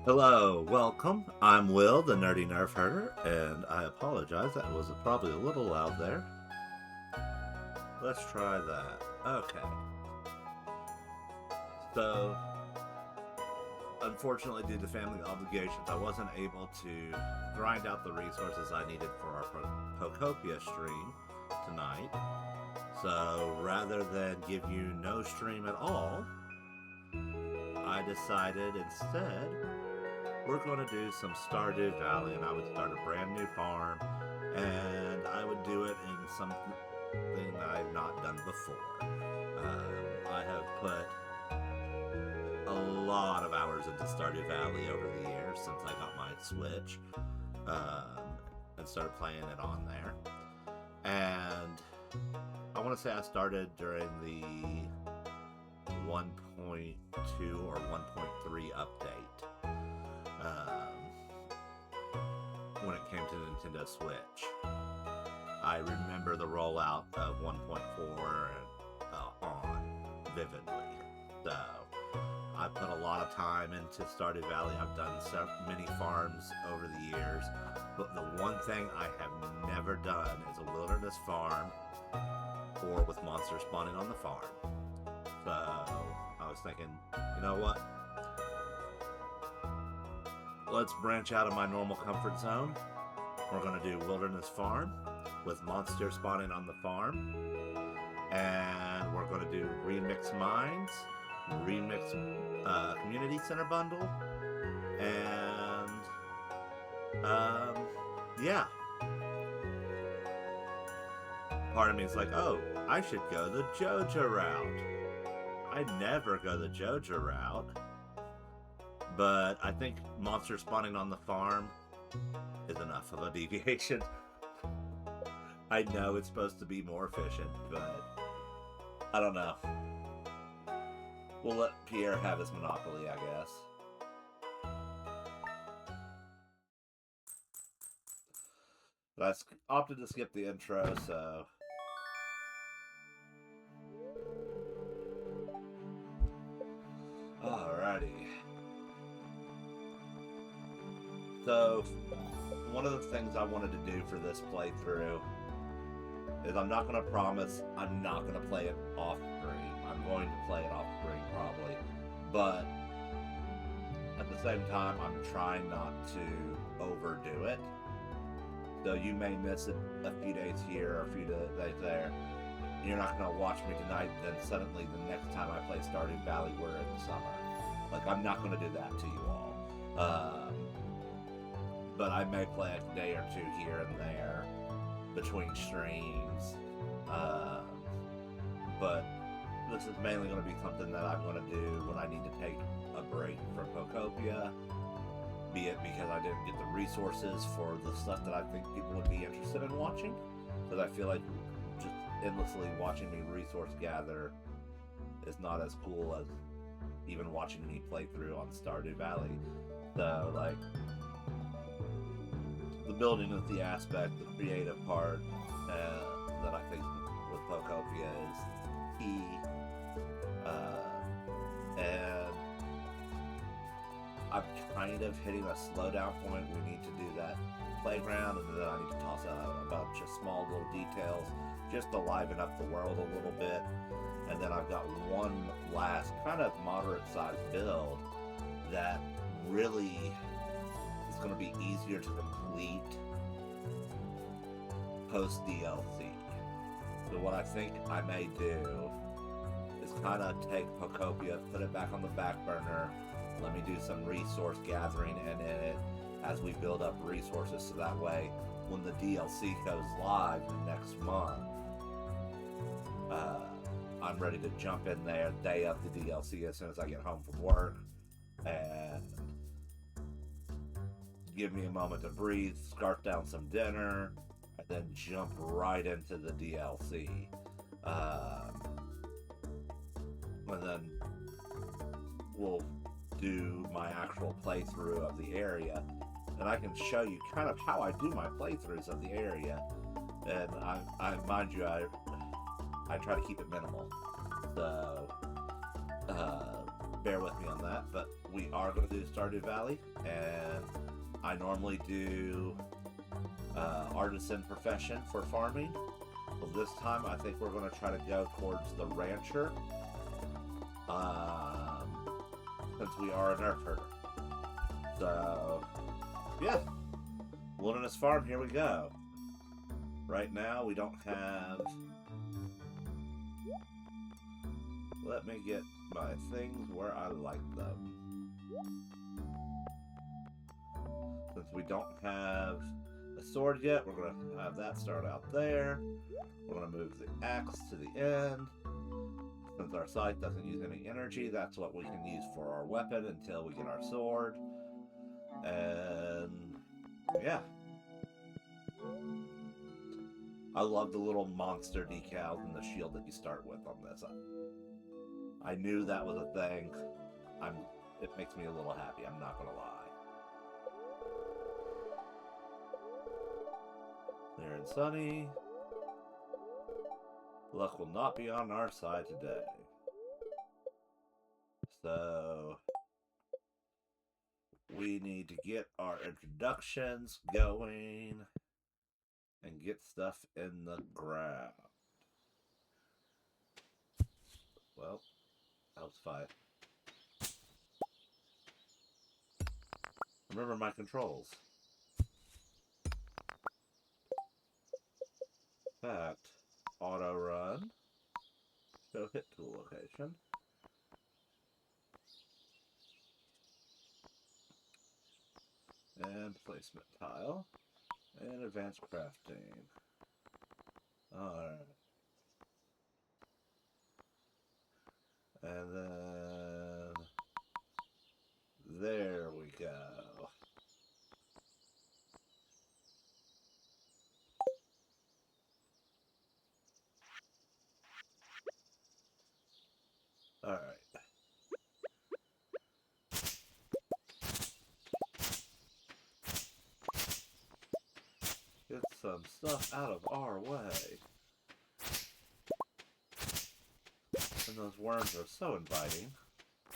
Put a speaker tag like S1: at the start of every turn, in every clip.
S1: Hello, welcome. I'm Will, the Nerdy Nerf Herder, and I apologize, that was probably a little loud there. Let's try that. Okay. So, unfortunately, due to family obligations, I wasn't able to grind out the resources I needed for our Pokopia stream tonight. So, rather than give you no stream at all, I decided instead we're going to do some Stardew Valley, and I would start a brand new farm, and I would do it in something that I've not done before. I have put a lot of hours into Stardew Valley over the years since I got my Switch, and started playing it on there. And I want to say I started during the 1.2 or 1.3 update. When it came to Nintendo Switch, I remember the rollout of 1.4 on vividly. So I put a lot of time into Stardew Valley. I've done so many farms over the years, but the one thing I have never done is a wilderness farm or with monsters spawning on the farm. So I was thinking, you know what? Let's branch out of my normal comfort zone. We're going to do Wilderness Farm with monsters spawning on the farm. And we're going to do Remix Mines, Remix Community Center Bundle. And, yeah. Part of me is like, oh, I should go the JoJo route. I never go the JoJo route. But I think monsters spawning on the farm is enough of a deviation. I know it's supposed to be more efficient, but I don't know. We'll let Pierre have his monopoly, I guess. But I opted to skip the intro, so... Alrighty. So, one of the things I wanted to do for this playthrough is I'm not going to promise I'm not going to play it off screen. I'm going to play it off screen probably, but at the same time I'm trying not to overdo it. So you may miss it a few days here or a few days there. You're not going to watch me tonight, then suddenly the next time I play Stardew Valley we're in the summer. Like, I'm not going to do that to you all. But I may play a day or two here and there between streams. But this is mainly going to be something that I'm going to do when I need to take a break from Pokopia. Be it because I didn't get the resources for the stuff that I think people would be interested in watching. Because I feel like just endlessly watching me resource gather is not as cool as even watching me play through on Stardew Valley. So, like, the building of the aspect, the creative part that I think with Pokopia is key. And I'm kind of hitting a slowdown point. We need to do that playground, and then I need to toss out a bunch of small little details just to liven up the world a little bit. And then I've got one last kind of moderate-sized build that really is going to be easier to complete post DLC. So what I think I may do is kind of take Pokopia, put it back on the back burner, let me do some resource gathering in it as we build up resources, so that way when the DLC goes live next month, I'm ready to jump in there day of the DLC as soon as I get home from work and give me a moment to breathe, scarf down some dinner, and then jump right into the DLC. And then we'll do my actual playthrough of the area, and I can show you kind of how I do my playthroughs of the area. And I mind you, I try to keep it minimal. So bear with me on that, but we are going to do Stardew Valley, and I normally do artisan profession for farming. Well, this time I think we're going to try to go towards the rancher, since we are an earth herder. So, yeah, wilderness farm, here we go. Right now we don't have... Let me get my things where I like them. Since we don't have a sword yet, we're going to have that start out there. We're going to move the axe to the end. Since our scythe doesn't use any energy, that's what we can use for our weapon until we get our sword. And yeah. I love the little monster decals and the shield that you start with on this. I knew that was a thing. It makes me a little happy, I'm not gonna lie. Clear and sunny. Luck will not be on our side today. So we need to get our introductions going and get stuff in the ground. Well, helps 5. Remember my controls. In fact, auto run. Show hit tool location. And placement tile. And advanced crafting. Alright. And then there we go. Alright. Get some stuff out of our way. And those worms are so inviting.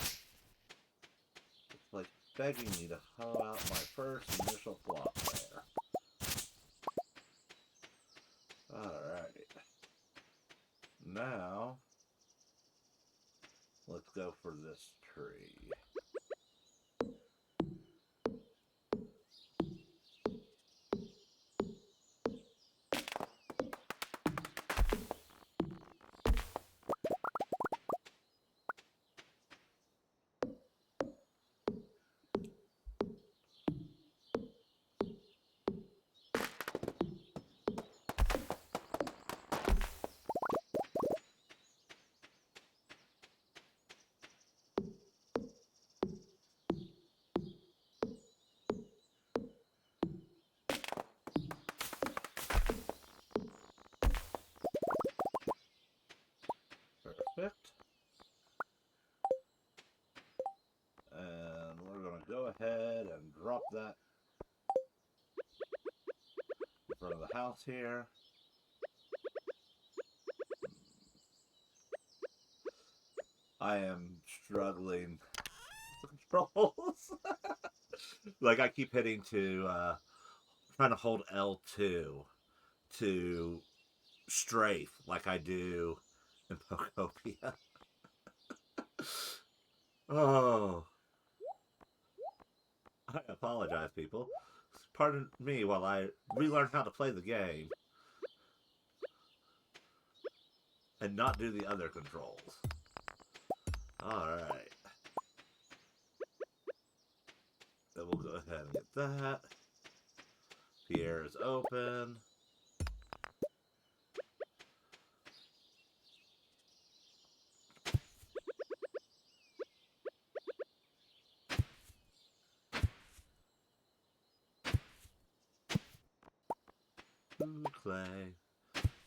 S1: It's like begging me to hoe out my first initial flop there. Alright. Now, let's go for this tree. Perfect. And we're going to go ahead and drop that in front of the house here. I am struggling with the controls. Like I keep hitting to, trying to hold L2 to strafe like I do in Pokopia. Oh. I apologize, people. Pardon me while I relearn how to play the game. And not do the other controls. Alright. Then we'll go ahead and get that. Pierre is open. Clay.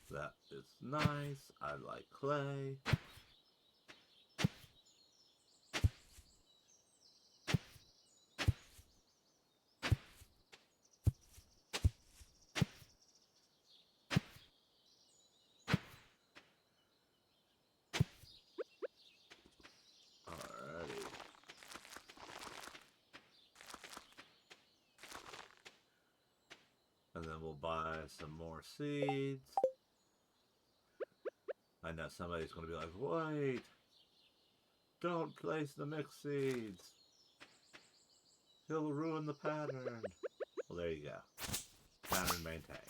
S1: That is nice. I like clay. Alrighty. And then we'll buy some more seeds. I know somebody's going to be like, wait, don't place the mixed seeds. He'll ruin the pattern. Well, there you go. Pattern maintained.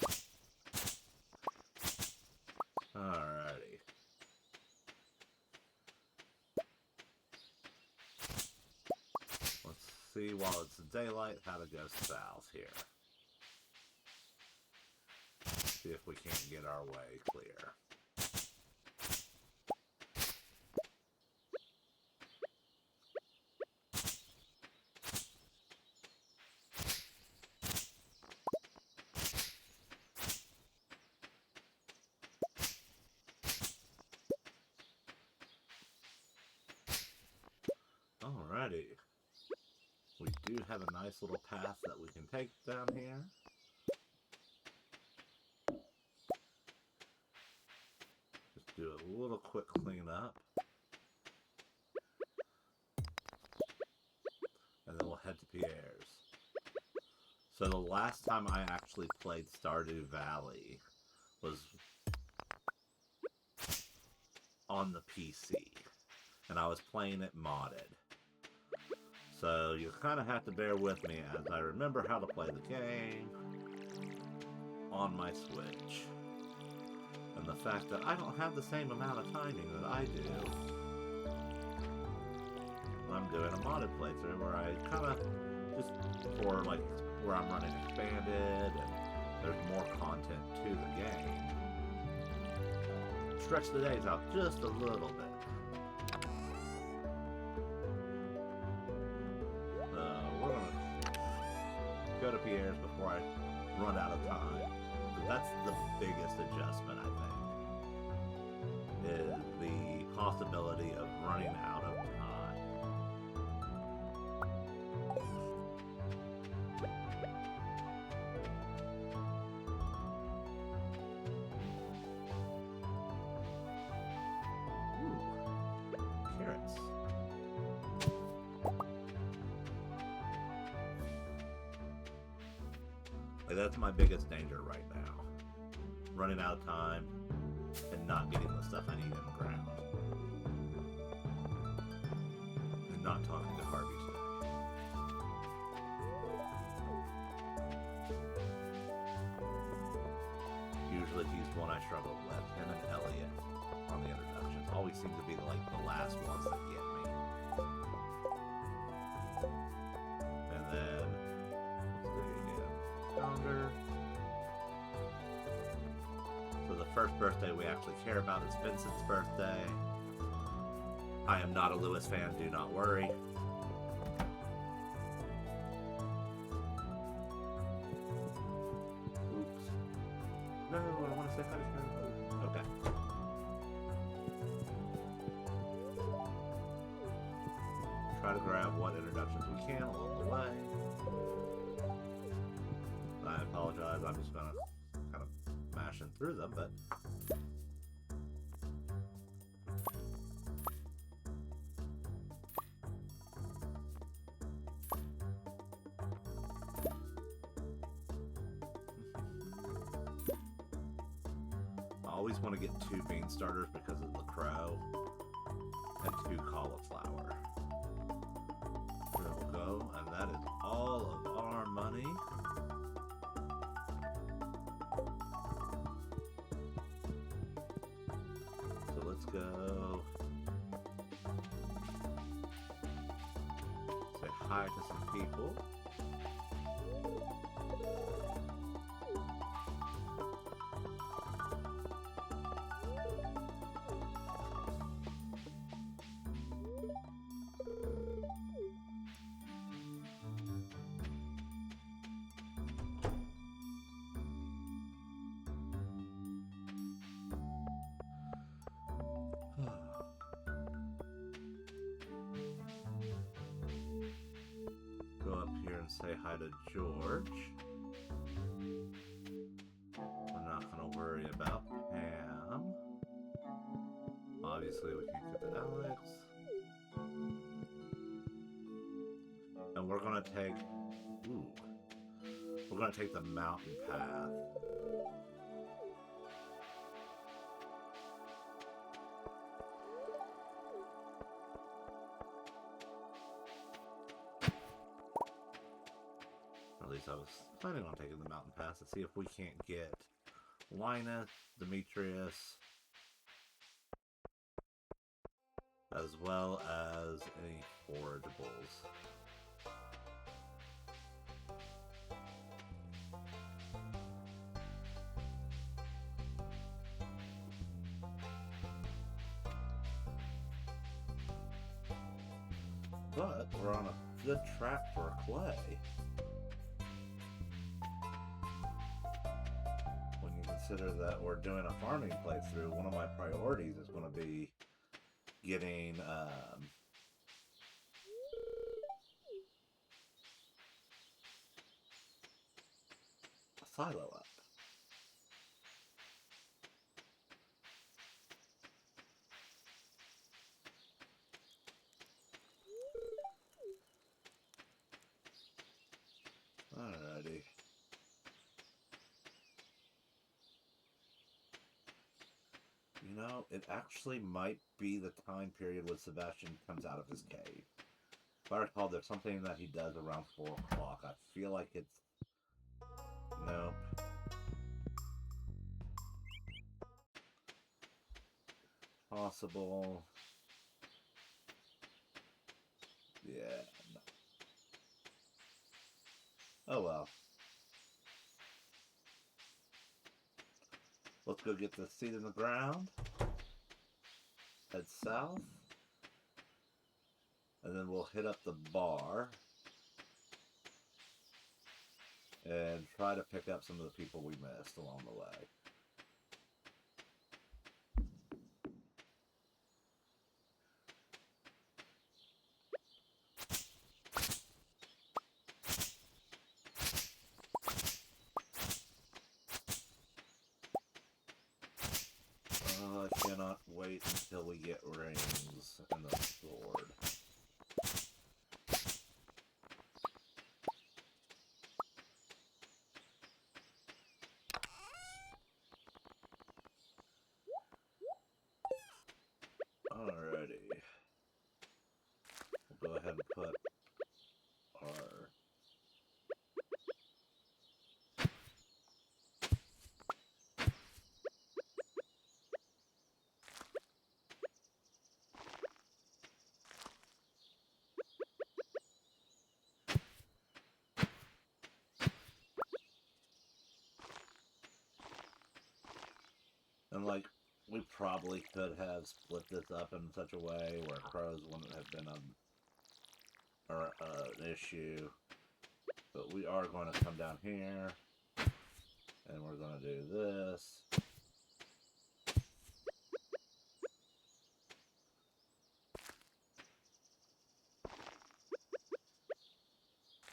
S1: Alrighty. Let's see while it's daylight how to go south here. See if we can't get our way clear. Alrighty. We do have a nice little path that we can take down here. Just do a little quick cleanup. And then we'll head to Pierre's. So the last time I actually played Stardew Valley was on the PC. And I was playing it modded. So you kind of have to bear with me as I remember how to play the game on my Switch. And the fact that I don't have the same amount of timing that I do. I'm doing a modded playthrough where I kind of just for like where I'm running expanded and there's more content to the game. Stretch the days out just a little bit. Go to Pierre's before I run out of time. But that's the biggest adjustment, I think, is the possibility of running out of time. Ooh, carrots. That's my biggest danger right now. Running out of time and not getting the stuff I need in the ground. And not talking to Harvey today. Usually he's the one I struggle with. Him and Elliot on the introductions always seem to be like the last ones that get me. And then so the first birthday we actually care about is Vincent's birthday. I am not a Lewis fan, do not worry. Oops. No, I want to say hi to him. Okay. Try to grab what introductions we can along the way. I apologize, I'm just gonna kind of mashing through them, but I always want to get 2 bean starters because of the crow and 2 cauliflower. There we go, and that is all of our money. Let's go say hi to some people. Go up here and say hi to George. We're not going to worry about Pam. Obviously, we can't get to Alex. And we're going to take... Ooh. We're going to take the mountain path. Or at least I was planning on taking the mountain path to see if we can't get Linus, Demetrius, as well as any forageables. But we're on a good track for a clay. When you consider that we're doing a farming playthrough, one of my priorities is going to be getting a silo up. Alrighty. You know, it actually might be the time period when Sebastian comes out of his cave. If I recall, there's something that he does around 4 o'clock. I feel like it's... Nope. Possible. Yeah. No. Oh well. Let's go get the seed in the ground. Head south. And then we'll hit up the bar. And try to pick up some of the people we missed along the way. I cannot wait until we get rings and the sword. Alrighty. We'll go ahead and put our... And like, we probably could have split this up in such a way where crows wouldn't have been an issue. But we are going to come down here, and we're going to do this.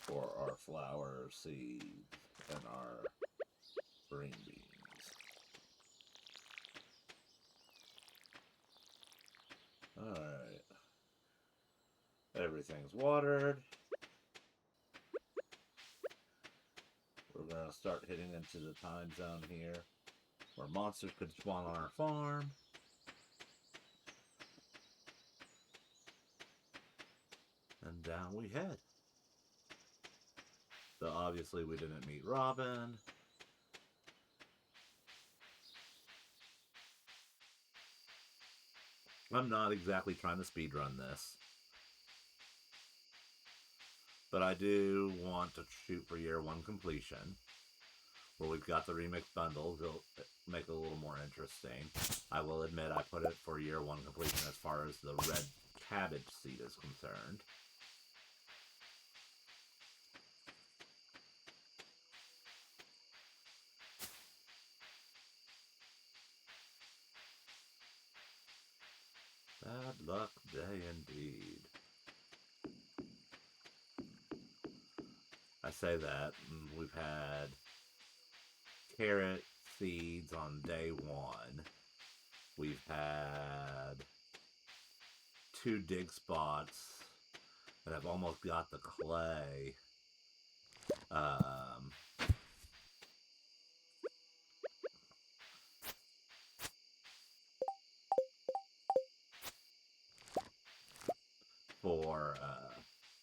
S1: For our flower seeds and our green beans. Alright. Everything's watered. We're going to start hitting into the time zone here, where monsters could spawn on our farm. And down we head. So obviously we didn't meet Robin. I'm not exactly trying to speedrun this. But I do want to shoot for year 1 completion. Where we've got the remix bundles, it'll make it a little more interesting. I will admit I put it for year 1 completion as far as the red cabbage seed is concerned. Bad luck day indeed. I say that, and we've had carrot seeds on day 1. We've had 2 dig spots, and I've almost got the clay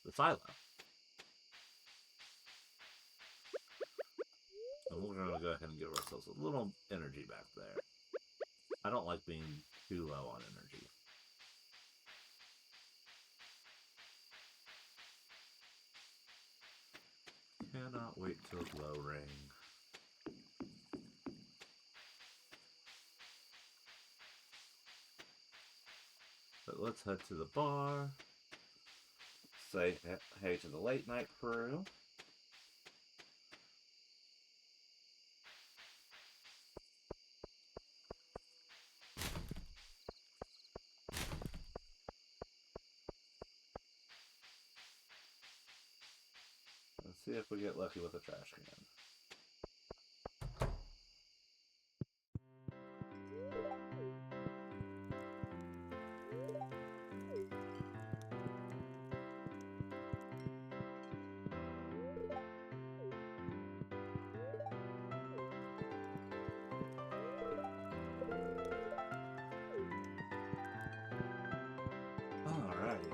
S1: the silo. And we're going to go ahead and give ourselves a little energy back there. I don't like being too low on energy. Cannot wait till glow ring. But let's head to the bar. Say hey to the late night crew. Let's see if we get lucky with a trash can. Alrighty.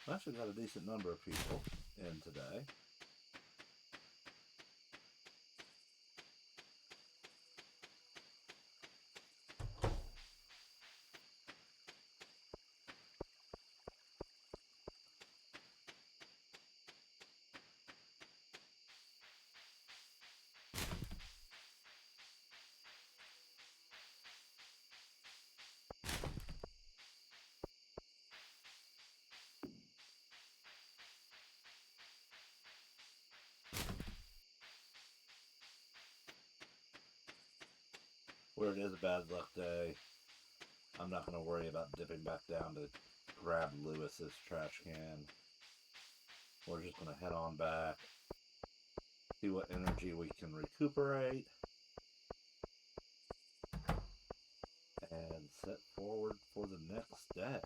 S1: I actually got a decent number of people in today. Where it is a bad luck day, I'm not going to worry about dipping back down to grab Lewis's trash can. We're just going to head on back, see what energy we can recuperate, and set forward for the next day.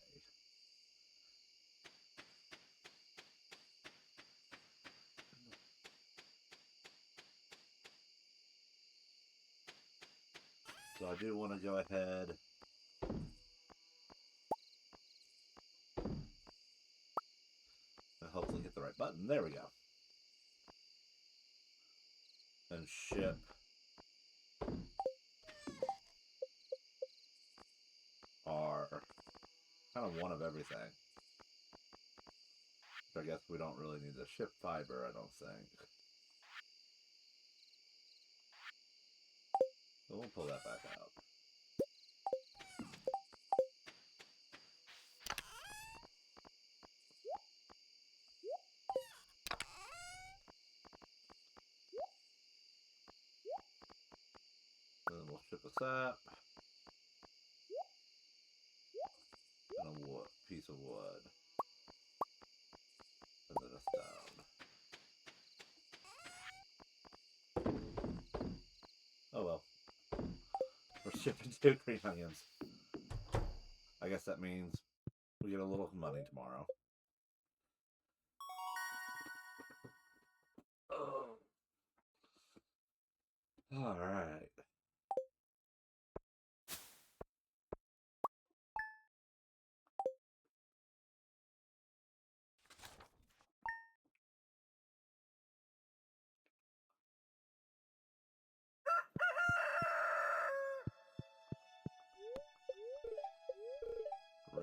S1: So I do want to go ahead and hopefully hit the right button. There we go. And ship our kind of one of everything. I guess we don't really need to ship fiber, I don't think. So we'll pull that back out. And then we'll ship a sap. And a wood, piece of wood. And then a stone. Oh well. We're shipping 2 green onions. I guess that means we get a little money tomorrow. Alright.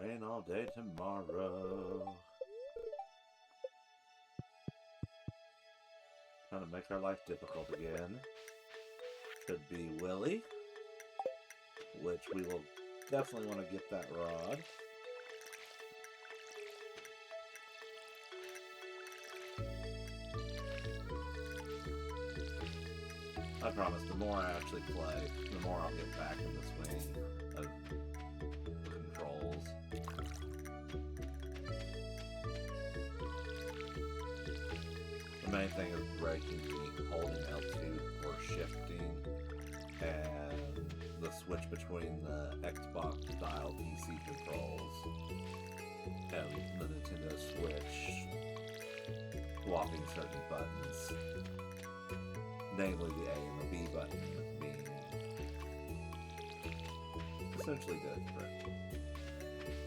S1: Rain all day tomorrow. Trying to make our life difficult again. Could be Willie, which we will definitely want to get that rod. I promise, the more I actually play, the more I'll get back in the swing of controls. The main thing is breaking the holding L2 for shifting, and the switch between the Xbox style PC controls and the Nintendo Switch, swapping certain buttons, namely the A and the B button being essentially different.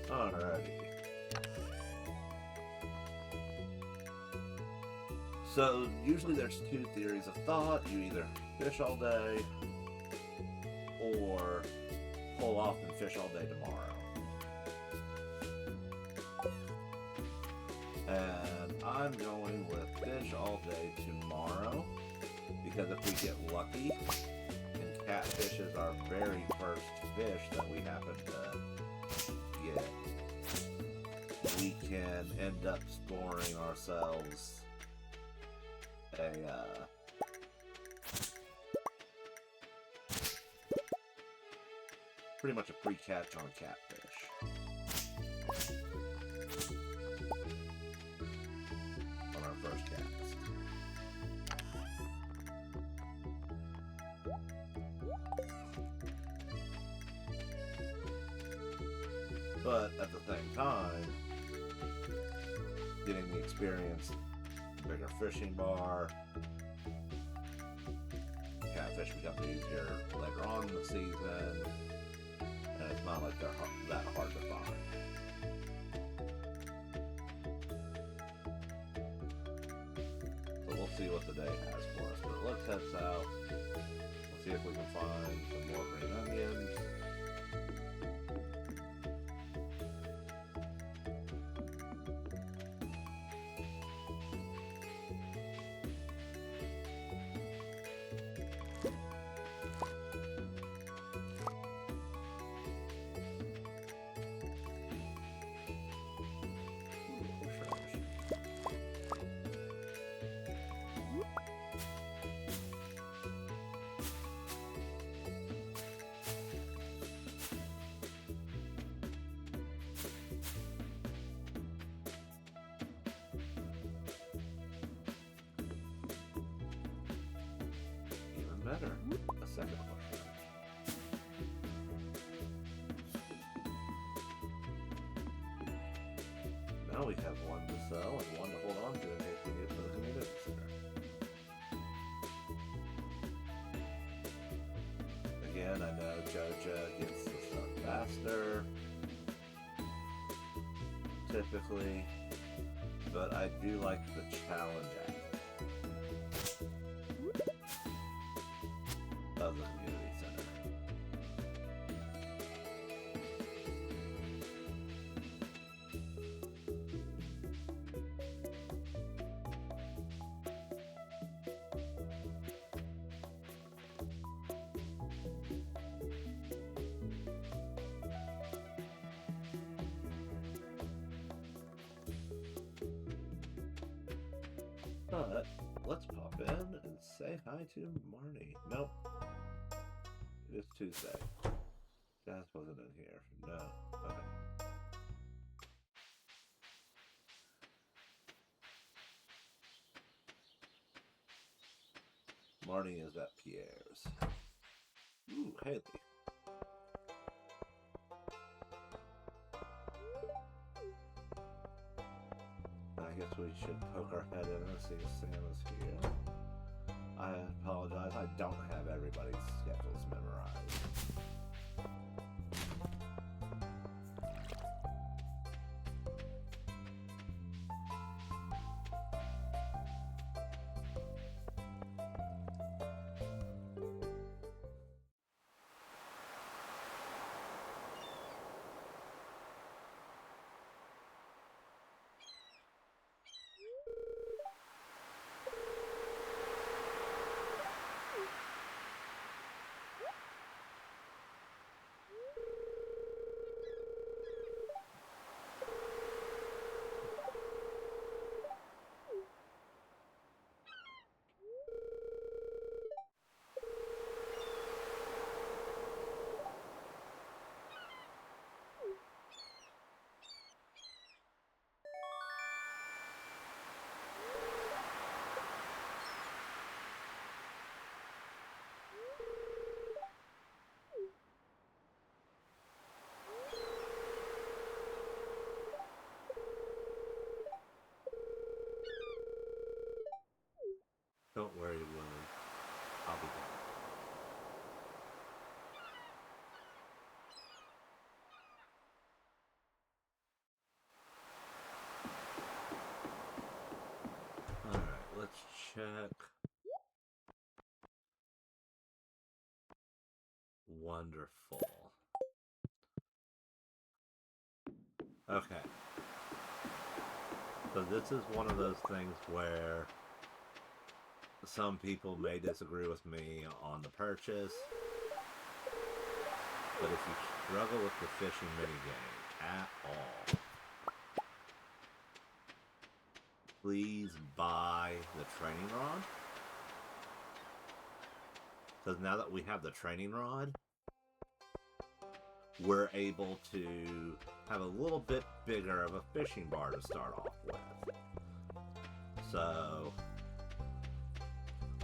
S1: Alrighty. So, usually there's two theories of thought. You either fish all day, or pull off and fish all day tomorrow. And I'm going with fish all day tomorrow, because if we get lucky, and catfish is our very first fish that we happen to get, we can end up scoring ourselves a pretty much a free catch on a catfish. On our first cast. But at the same time, getting the experience, bigger fishing bar, catfish becomes easier later on in the season, and it's not like they're that hard to find. So we'll see what the day has for us. But let's head south. Let's see if we can find some more green onions. Better. A second question. Now we have one to sell and one to hold on to in case we need it for the community center. Again, I know Joja gets the stuff faster, typically, but I do like the challenge aspect of the community center. But let's pop in and say hi to Marnie. Nope. It is Tuesday. Jazz wasn't in here. No. Okay. Marnie is at Pierre's. Ooh, Haley. I guess we should poke our head in and see if Sam is here. I apologize, I don't have everybody's schedules memorized. Don't worry, Willie. I'll be back. let's check. Wonderful. Okay. So this is one of those things where some people may disagree with me on the purchase, but if you struggle with the fishing minigame at all, please buy the training rod. Because now that we have the training rod, we're able to have a little bit bigger of a fishing bar to start off with. So,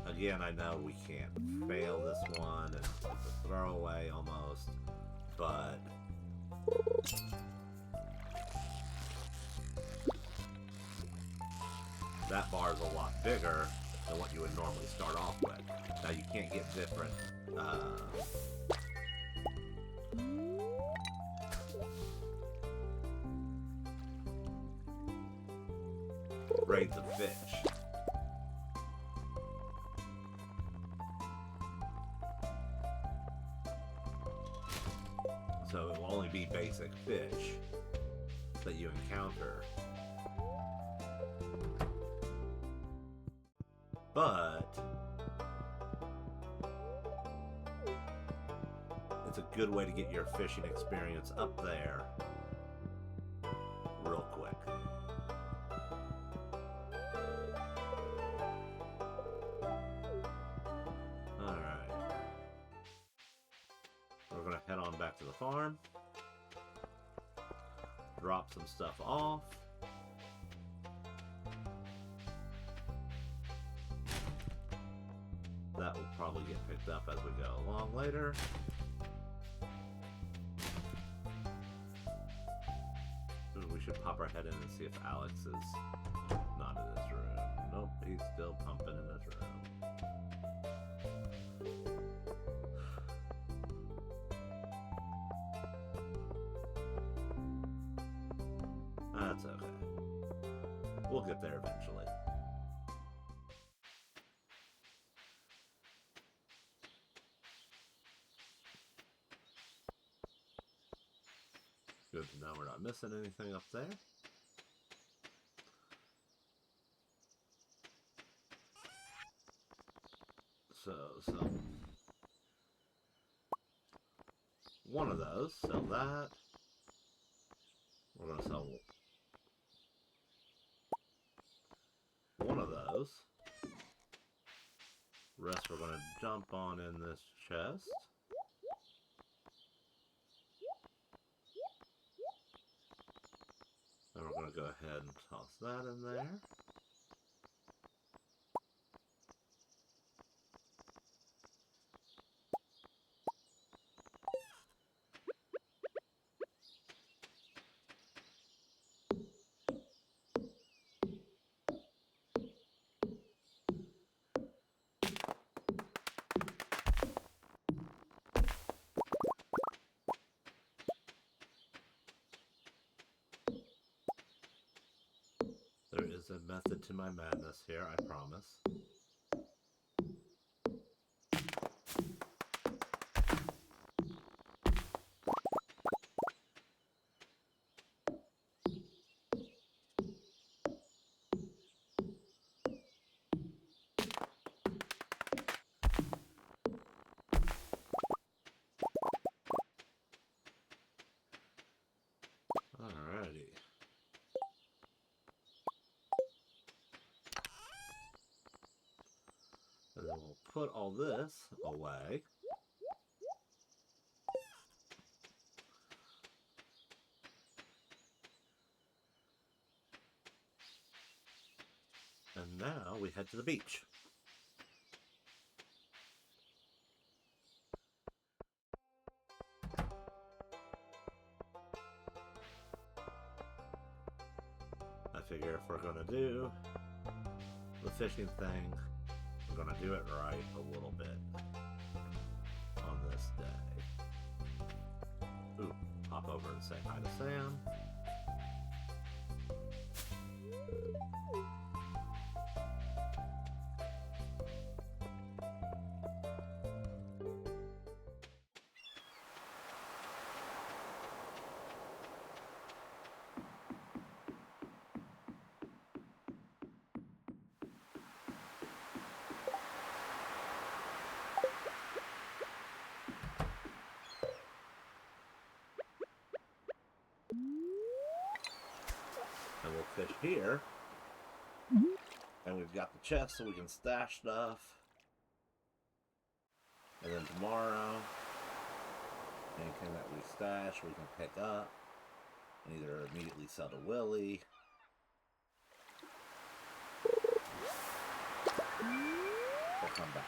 S1: again, I know we can't fail this one, and it's a throwaway almost, but that bar is a lot bigger than what you would normally start off with. Now, you can't get different grades of fish. So it will only be basic fish that you encounter. But it's a good way to get your fishing experience up there real quick. Alright. We're going to head on back to the farm. Drop some stuff off. That will probably get picked up as we go along later. We should pop our head in and see if Alex is not in his room. Nope, he's still pumping in his room. That's okay. We'll get there eventually. Good to know we're not missing anything up there. So one of those, sell that. We're going to sell one of those. Rest we're going to dump on in this chest. And we're going to go ahead and toss that in there. There is a method to my madness here, I promise. Alrighty. And then we'll put all this away. And now we head to the beach. I figure if we're going to do the fishing thing, we're going to do it right a little bit on this day. Ooh, hop over and say hi to Sam. fish here. And we've got the chest so we can stash stuff. And then tomorrow, anything that we stash, we can pick up. And either immediately sell to Willie. Or come back.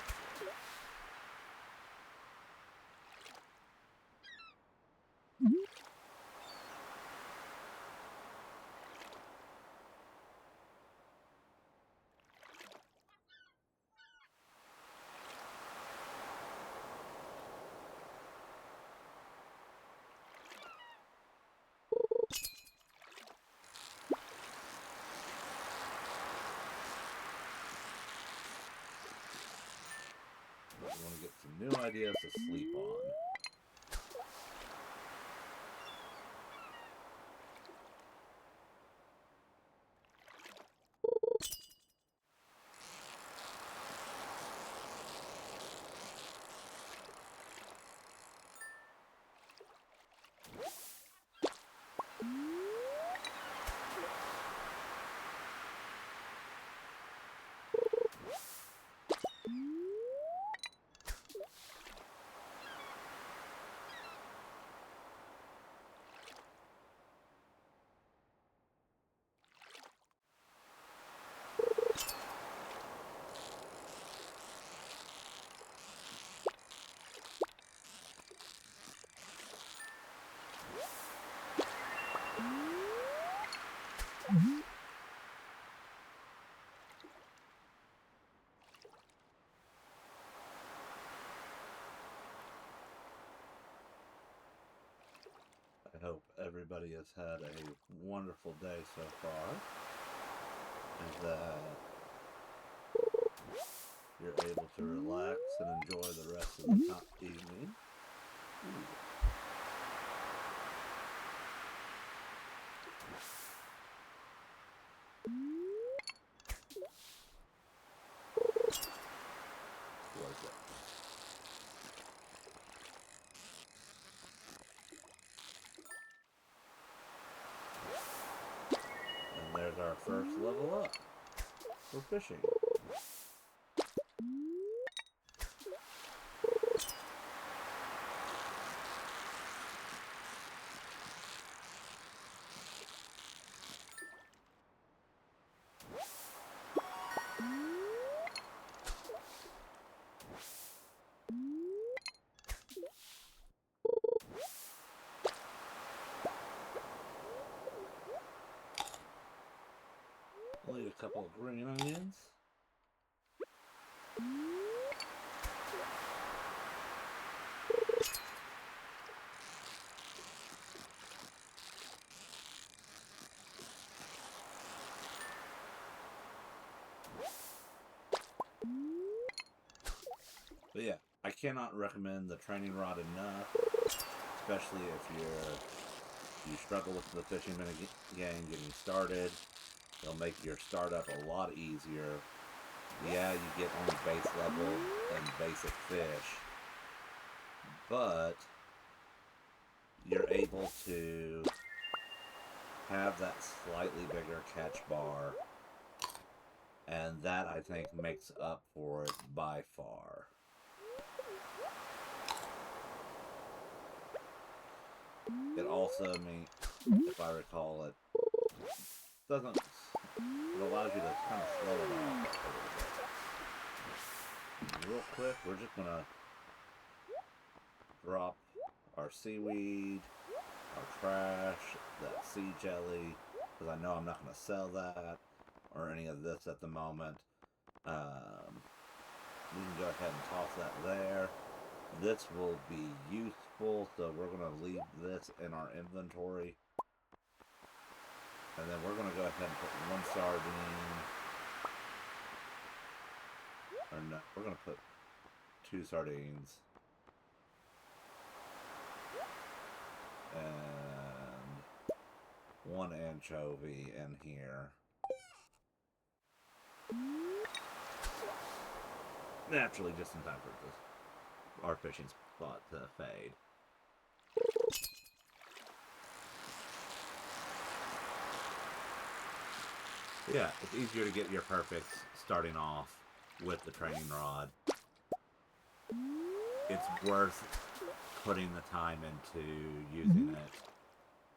S1: We want to get some new ideas to sleep on. I hope everybody has had a wonderful day so far, and that you're able to relax and enjoy the rest of the evening. What is it? And there's our first level up for fishing. Only a couple of green onions. But yeah, I cannot recommend the training rod enough, especially if you struggle with the fishing game getting started. It'll make your startup a lot easier. Yeah, you get only base level and basic fish, but you're able to have that slightly bigger catch bar, and that I think makes up for it by far. It also means, if I recall it, doesn't. It allows you to kind of slow it off a little bit. Real quick, we're just gonna drop our seaweed, our trash, that sea jelly, because I know I'm not gonna sell that or any of this at the moment. We can go ahead and toss that there. This will be useful, so we're gonna leave this in our inventory. And then we're going to go ahead and put one sardine. Or no, we're going to put 2 sardines. And 1 anchovy in here. Naturally, just in time for our fishing spot to fade. Yeah, it's easier to get your perfects starting off with the training rod. It's worth putting the time into using it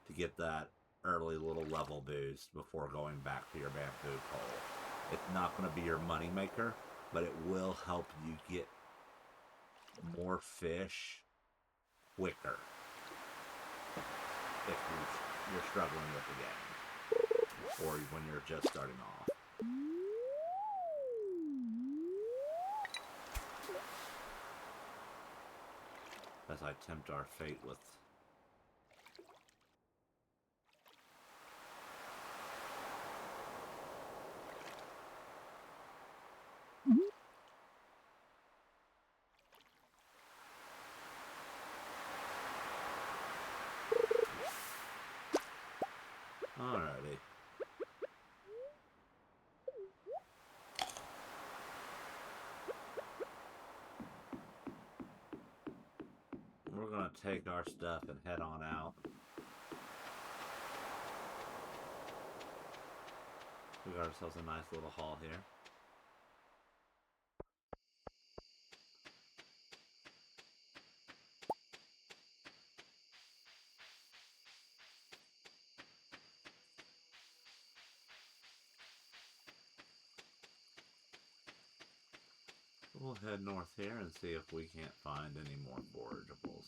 S1: to get that early little level boost before going back to your bamboo pole. It's not going to be your money maker, but it will help you get more fish quicker if you're struggling with the game or when you're just starting off. As I tempt our fate with alrighty. We're gonna take our stuff and head on out. We got ourselves a nice little haul here. We'll head north here and see if we can't find any more forageables.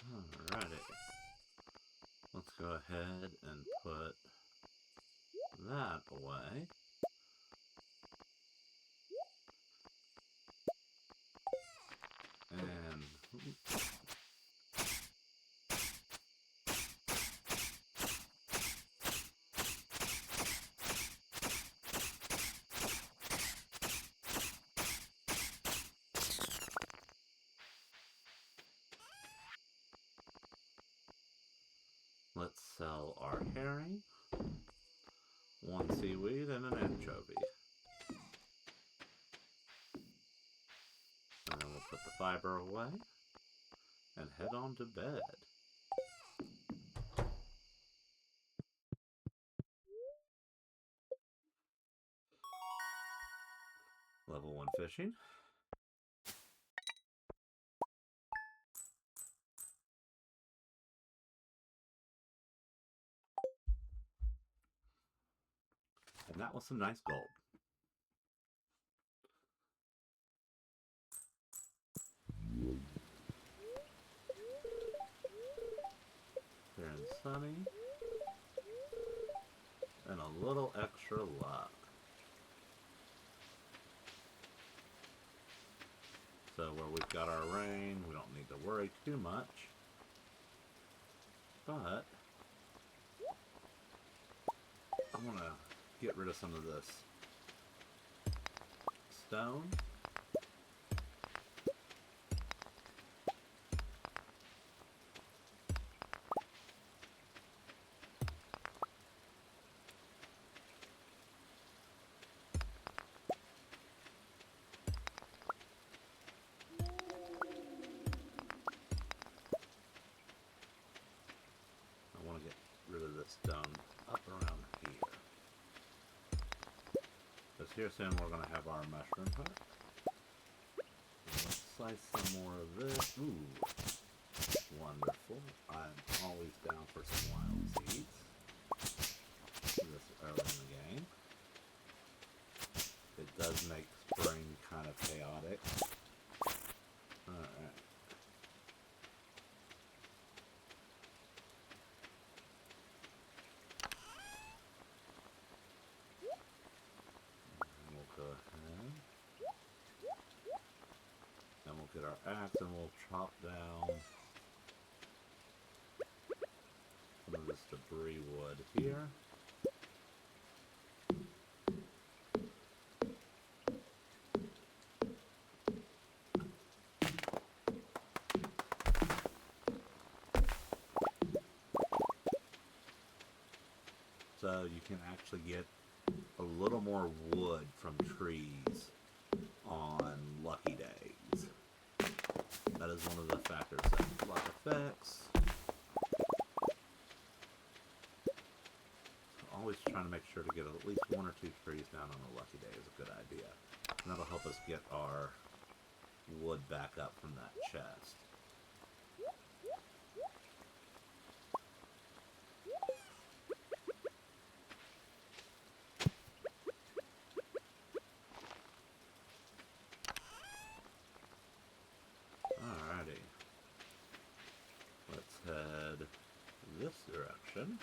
S1: Alrighty. Let's go ahead and put that away. And let's sell our herring, one seaweed, and an anchovy. And then we'll put the fiber away and head on to bed. Level 1 fishing. And that was some nice gold. Fair and sunny. And a little extra luck. So where we've got our rain, we don't need to worry too much. But I want to get rid of some of this stone. I want to get rid of this stone up around here. Because here soon we're going to have our mushroom hut. Let's slice some more of this. Ooh, wonderful. I'm always down for some wild seeds. This early in the game. It does make spring kind of chaotic. Alright. axe and we'll chop down some of this debris wood here. So you can actually get a little more wood from trees on lucky days. That is one of the factors that luck affects. Always trying to make sure to get at least 1 or 2 trees down on a lucky day is a good idea. And that'll help us get our wood back up from that chest. Alrighty. Let's head this direction.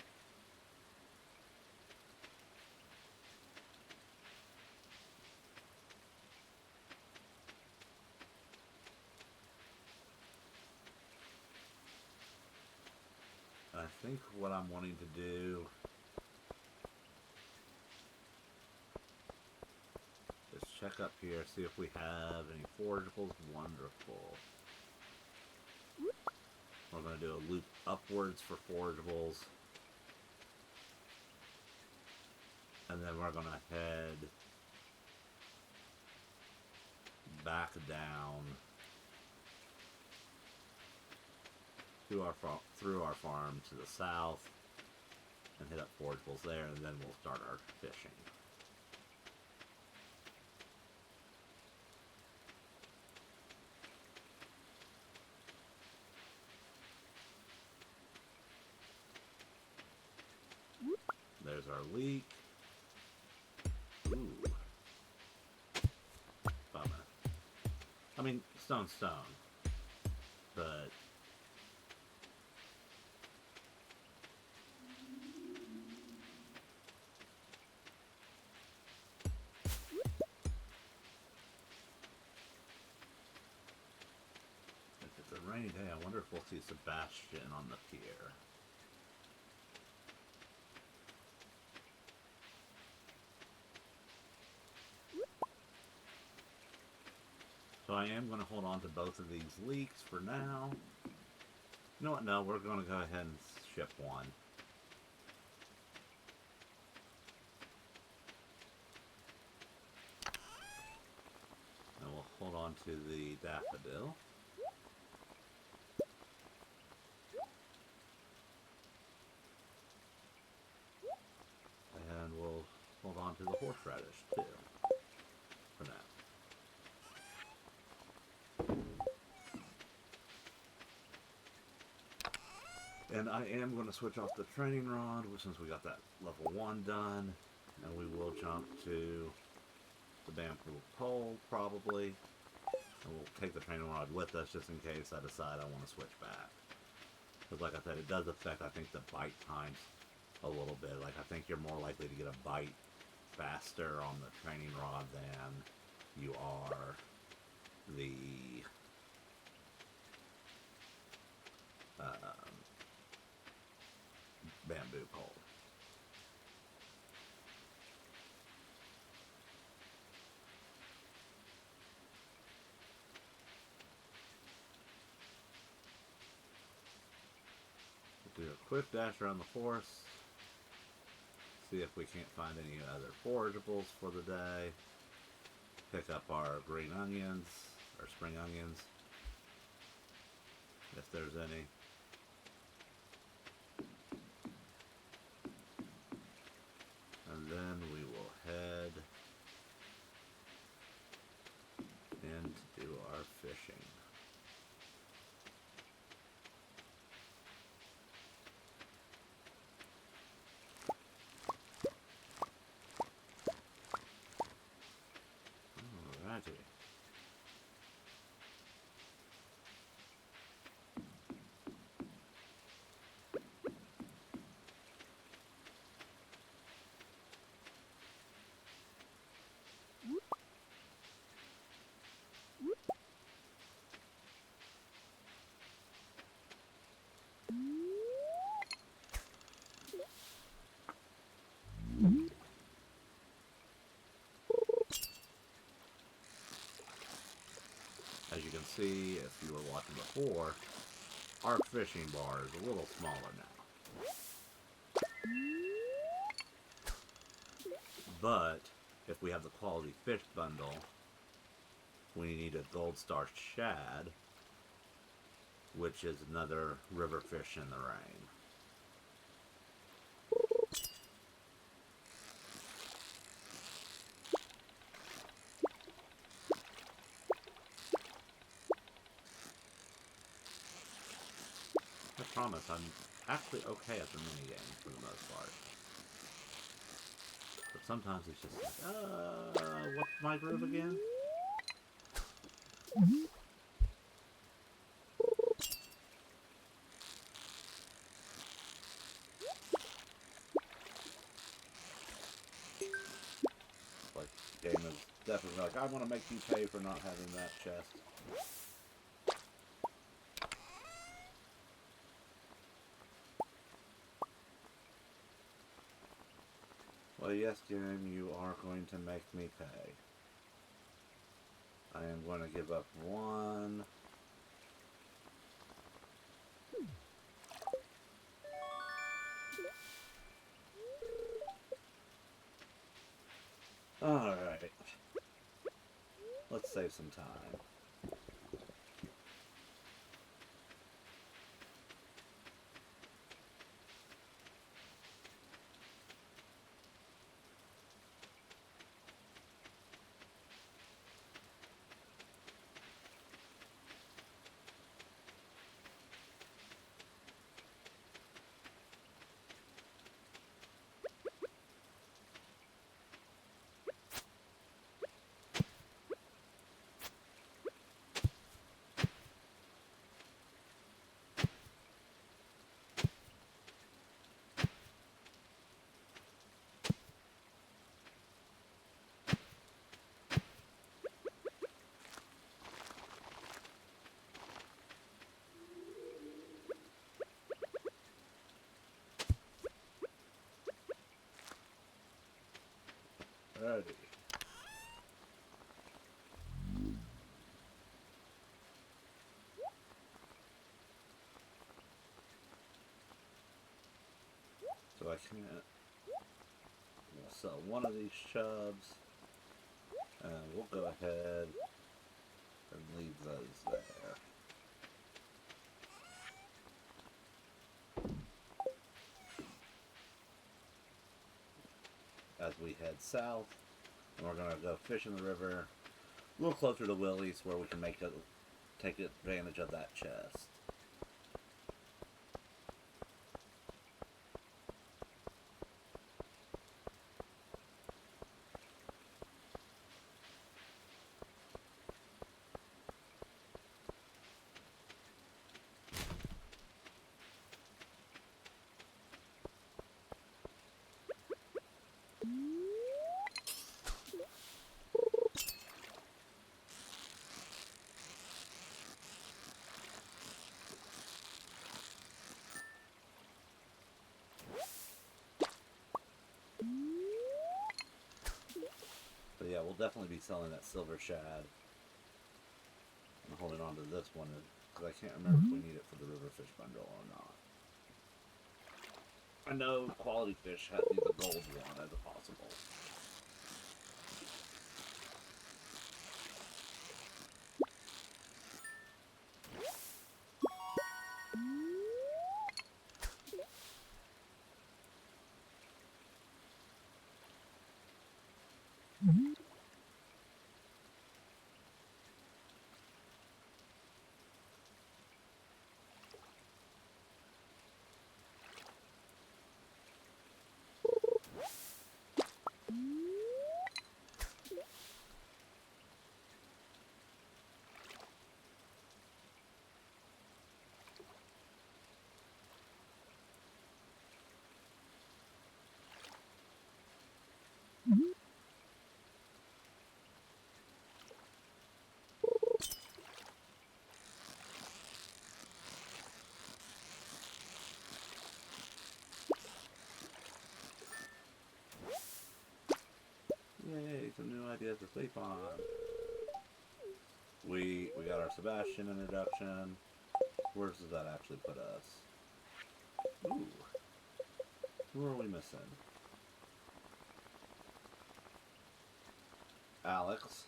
S1: I think what I'm wanting to do is check up here, see if we have any forageables. Wonderful. We're going to do a loop upwards for forageables. And then we're going to head back down to through our farm to the south and hit up forageables there, and then we'll start our fishing. There's our leak. Ooh. Bummer. I mean, stone, but if it's a rainy day, I wonder if we'll see Sebastian on the pier. So I am going to hold on to both of these leeks for now. You know what? No, we're going to go ahead and ship one. And we'll hold on to the daffodil. And we'll hold on to the horseradish too, for now. And I am going to switch off the training rod since we got that level 1 done. And we will jump to the bamboo pole, probably. And we'll take the training rod with us just in case I decide I want to switch back. Because like I said, it does affect, I think, the bite times a little bit. Like, I think you're more likely to get a bite faster on the training rod than you are the bamboo pole. We'll do a quick dash around the forest, see if we can't find any other forageables for the day, pick up our green onions, or spring onions, if there's any. And then we will head in to do our fishing. Alrighty. see, if you were watching before, our fishing bar is a little smaller now. But if we have the quality fish bundle, we need a gold star shad, which is another river fish in the rain. I promise I'm actually okay at the minigame for the most part. But sometimes it's just like, what's my groove again? Like, the game is definitely like, I want to make you pay for not having that chest. Well, yes, game, you are going to make me pay. I am going to give up one. Alright. Let's save some time. Ready. So I can't sell one of these chubs, and we'll go ahead and leave those there. As we head south, and we're gonna go fish in the river, a little closer to Willie's, where we can take advantage of that chest. But yeah, we'll definitely be selling that silver shad. I'm holding on to this one because I can't remember if we need it for the river fish bundle or not. I know quality fish had the gold one as a possible. Yay, some new ideas to sleep on. We got our Sebastian introduction. Where does that actually put us? Ooh. Who are we missing? Alex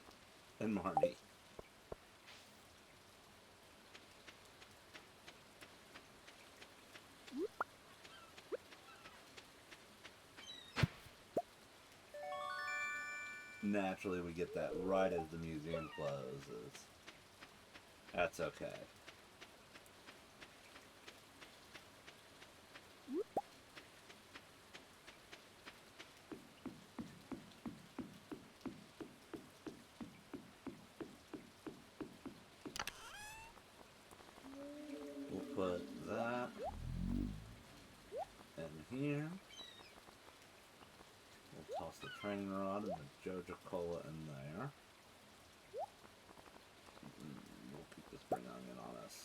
S1: and Marty. Naturally, we get that right as the museum closes. That's okay. We'll put that in here. We'll toss the training rod and the Joja Cola in there. We'll keep the spring onion on us.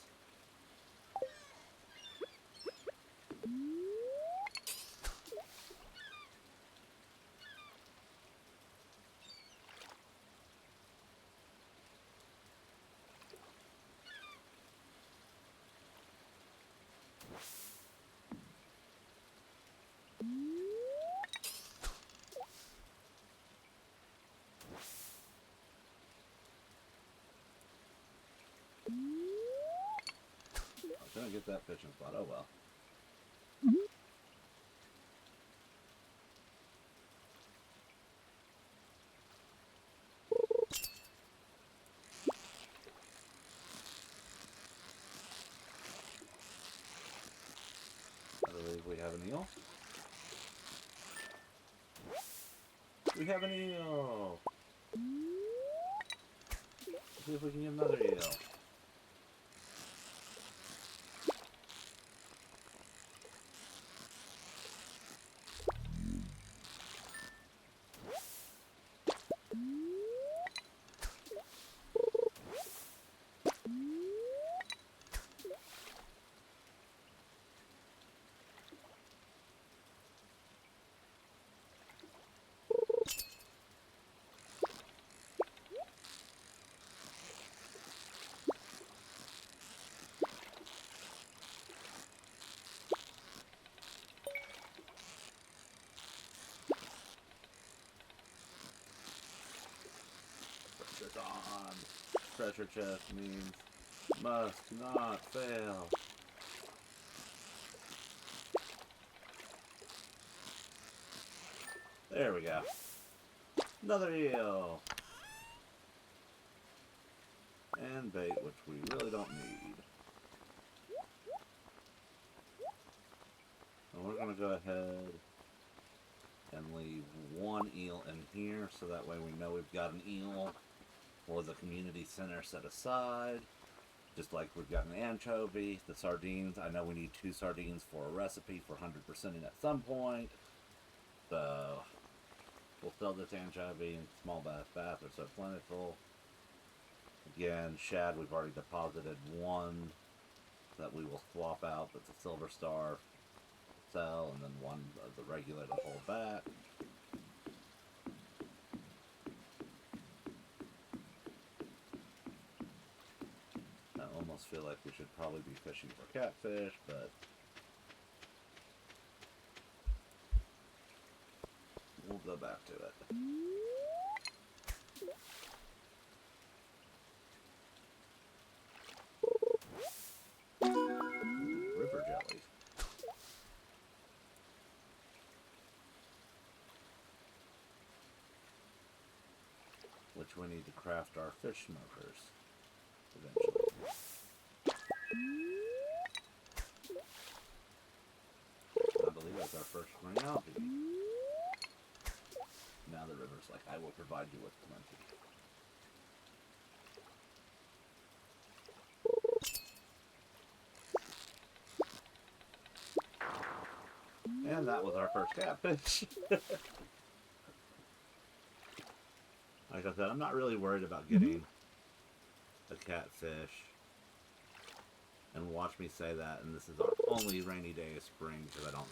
S1: I was gonna get that fishing spot, oh well. I believe we have an eel. We have an eel! Let's see if we can get another eel. Pressure's on. Pressure chest means must not fail. There we go. Another eel. And bait, which we really don't need. And we're going to go ahead and leave one eel in here, so that way we know we've got an eel for the community center set aside. Just like we've got an anchovy, the sardines. I know we need 2 sardines for a recipe for 100%ing at some point. So we'll fill this anchovy in small bath or so plentiful. Again, shad, we've already deposited one that we will swap out. That's a silver star cell, and then one of the regular to hold back. I almost feel like we should probably be fishing for catfish, but we'll go back to it. River jelly. Which we need to craft our fish smokers eventually. I believe that's our first spring algae. Now the river's like, I will provide you with plenty. And that was our first catfish. Like I said, I'm not really worried about getting a catfish. And watch me say that, and this is our only rainy day of spring, because I don't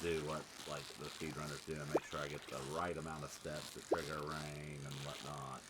S1: do what like the speedrunners do and make sure I get the right amount of steps to trigger rain and whatnot.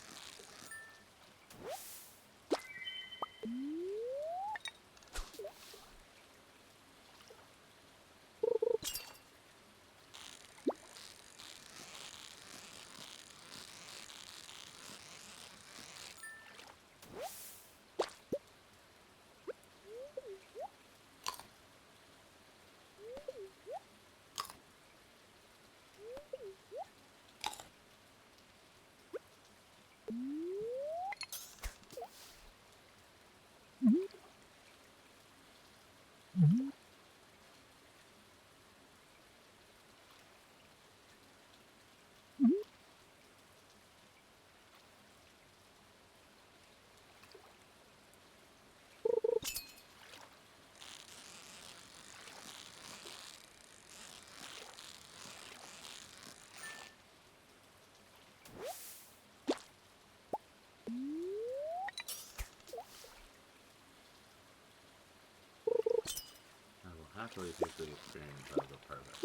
S1: I will happily take the experience out of the permit.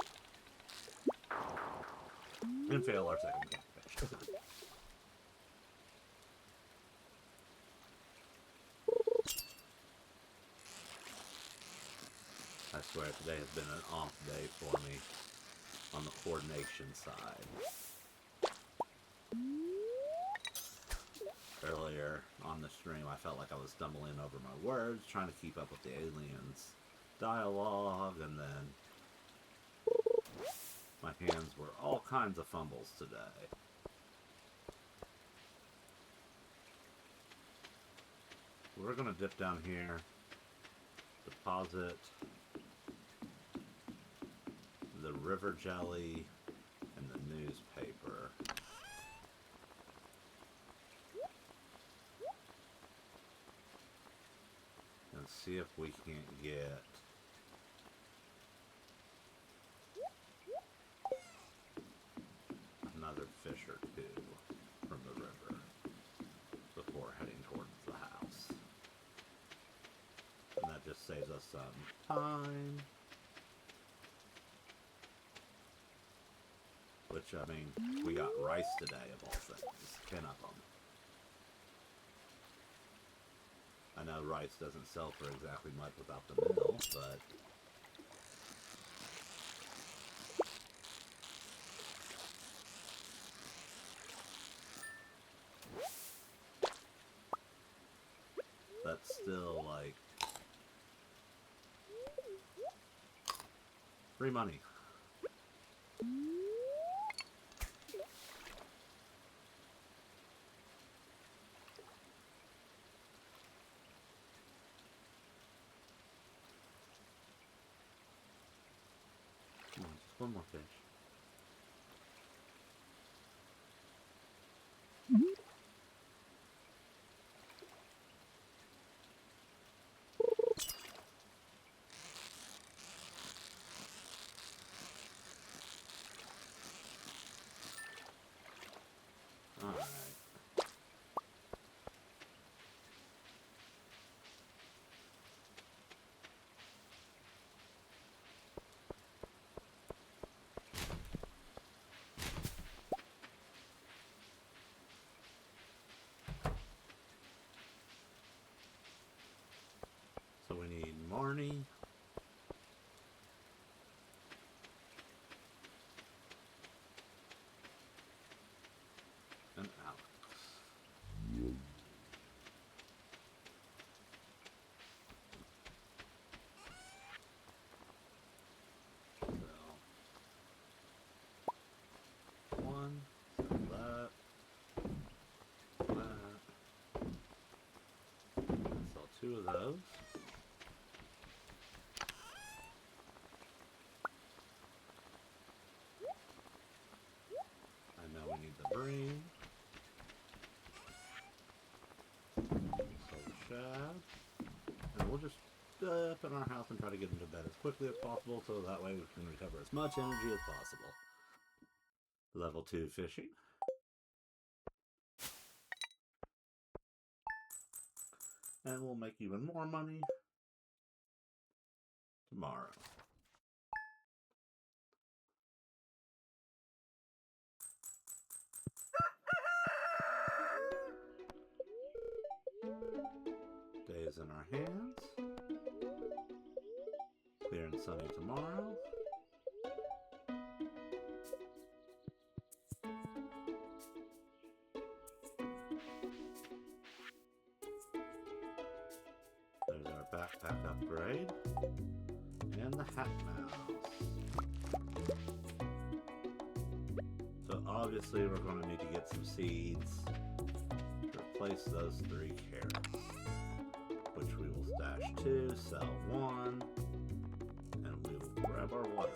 S1: And fail our second camping. I swear today has been an off day for me on the coordination side. Earlier on the stream, I felt like I was stumbling over my words, trying to keep up with the aliens' dialogue, and then my hands were all kinds of fumbles today. We're gonna dip down here, deposit the river jelly and the newspaper. And see if we can't get another fish or two from the river before heading towards the house. And that just saves us some time. Which, I mean, we got rice today, of all things. 10 of them. I know rice doesn't sell for exactly much without the mill, but that's still, like, free money. Come on, just one more fish. Alright. So we need Marnie. And Alex. So, one, so that, sell two of those. I know we need the brain. Sell the shad. And we'll just up in our house and try to get into bed as quickly as possible so that way we can recover as much energy as possible. Level 2 fishing. And we'll make even more money tomorrow. days in our hands. Clear and sunny tomorrow. There's our backpack upgrade. And the hat mouse. So obviously we're going to need to get some seeds to replace those 3 carrots, which we will stash 2, sell 1, and we will grab our watering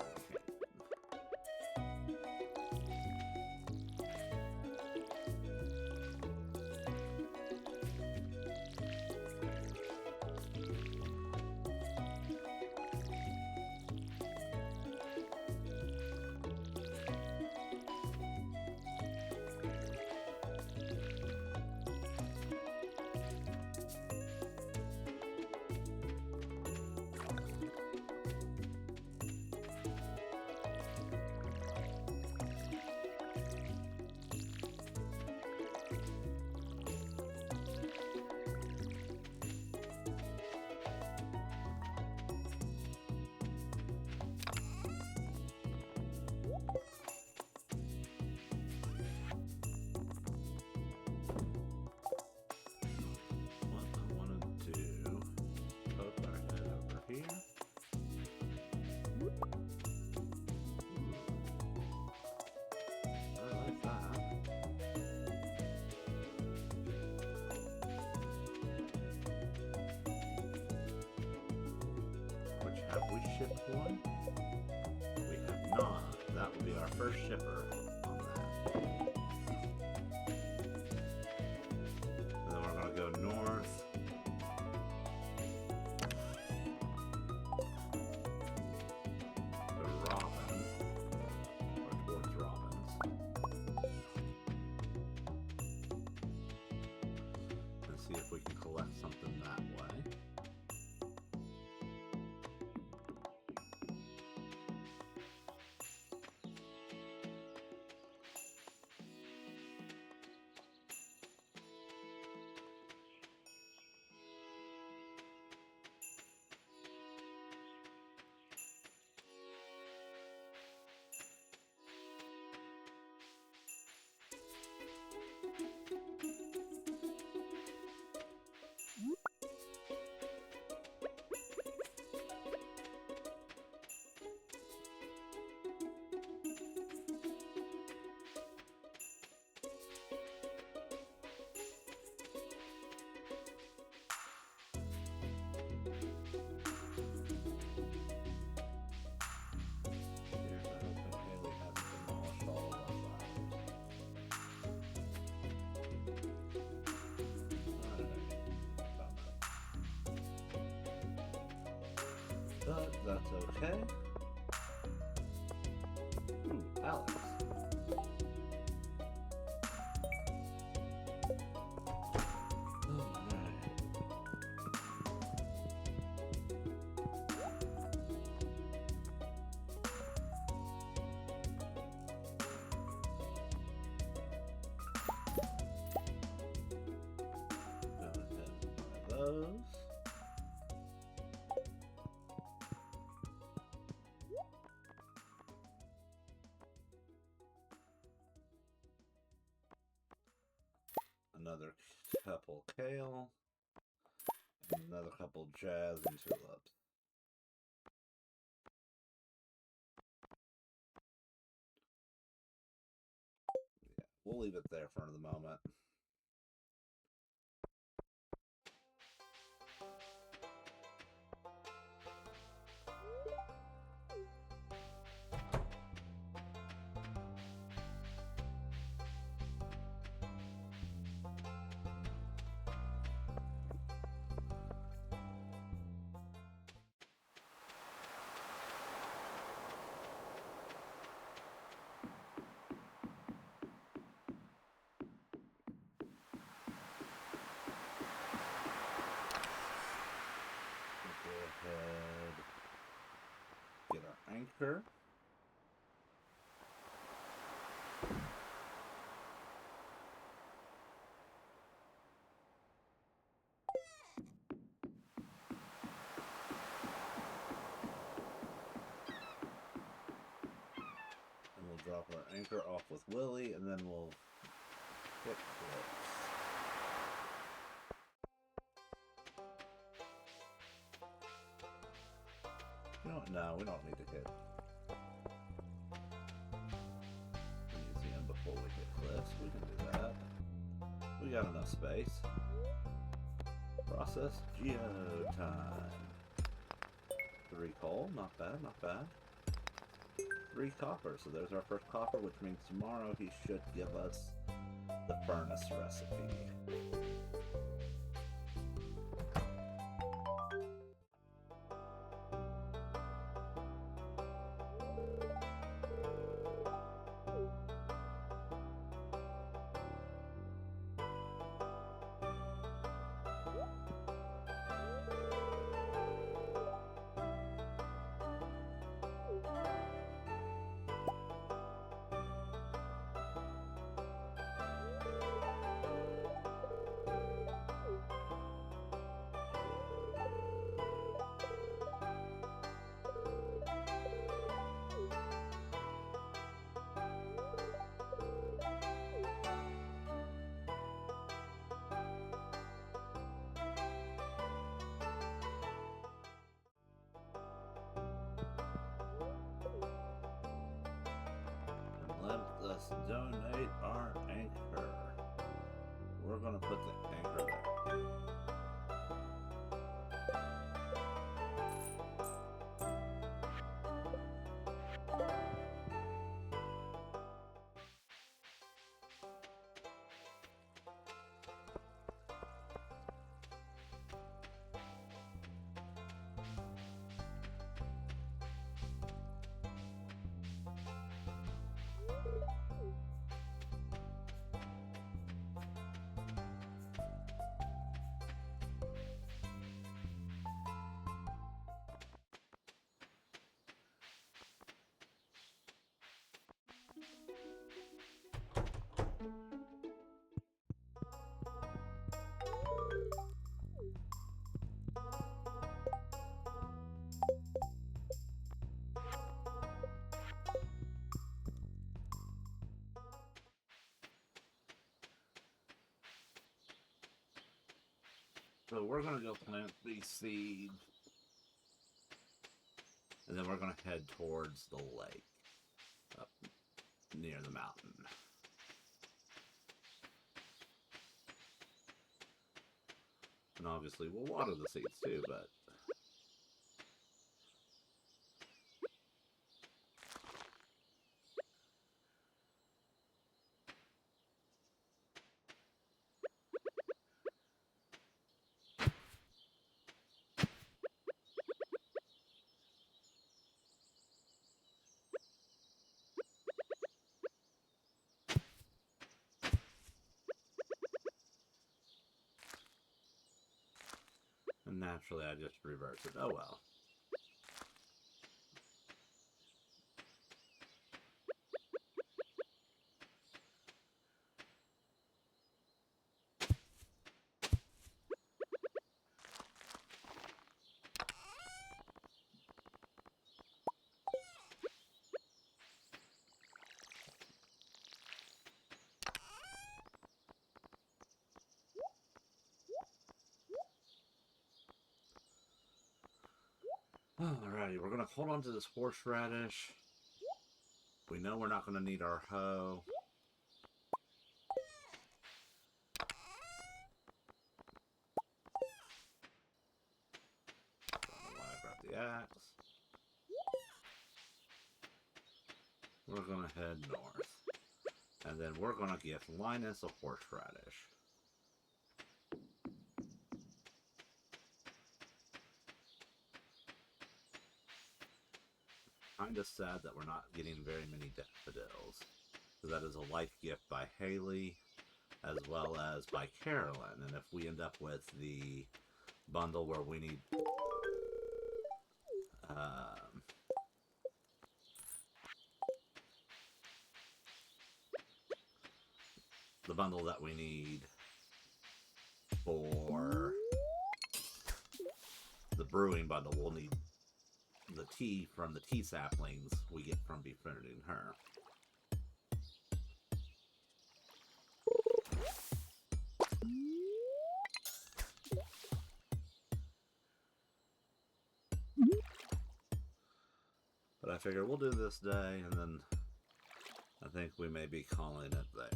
S1: can. Have we shipped one? We have not. That will be our first shipper on that. And then we're going to go north. To Robin. Or towards Robin's. And see if we can collect something that way. But that's okay. Ooh, Alex. Those. Another couple kale, and another couple jazz and tulips. Yeah, we'll leave it there for the moment. Get our anchor. drop our anchor off with Willie, and then we'll hit cliffs. You know what? No, we don't need to hit the museum before we hit cliffs. We can do that. We got enough space. Process geotime. 3 coal, not bad, not bad. 3 copper, so there's our first copper, which means tomorrow he should give us the furnace recipe. Let us donate our anchor. We're gonna put the anchor there. So we're gonna go plant these seeds, and then we're gonna head towards the lake, up near the mountain. And obviously we'll water the seeds too, but and naturally I just reversed it. Oh well. Alrighty, we're gonna hold on to this horseradish. We know we're not gonna need our hoe. Don't know why I grabbed the axe. We're gonna head north. And then we're gonna give Linus a horseradish. Kinda sad that we're not getting very many daffodils. So that is a life gift by Haley, as well as by Carolyn. And if we end up with the bundle where we need the bundle that we need for the brewing bundle, we'll need the tea from the tea saplings we get from befriending her. figure we'll do this day, and then I think we may be calling it there.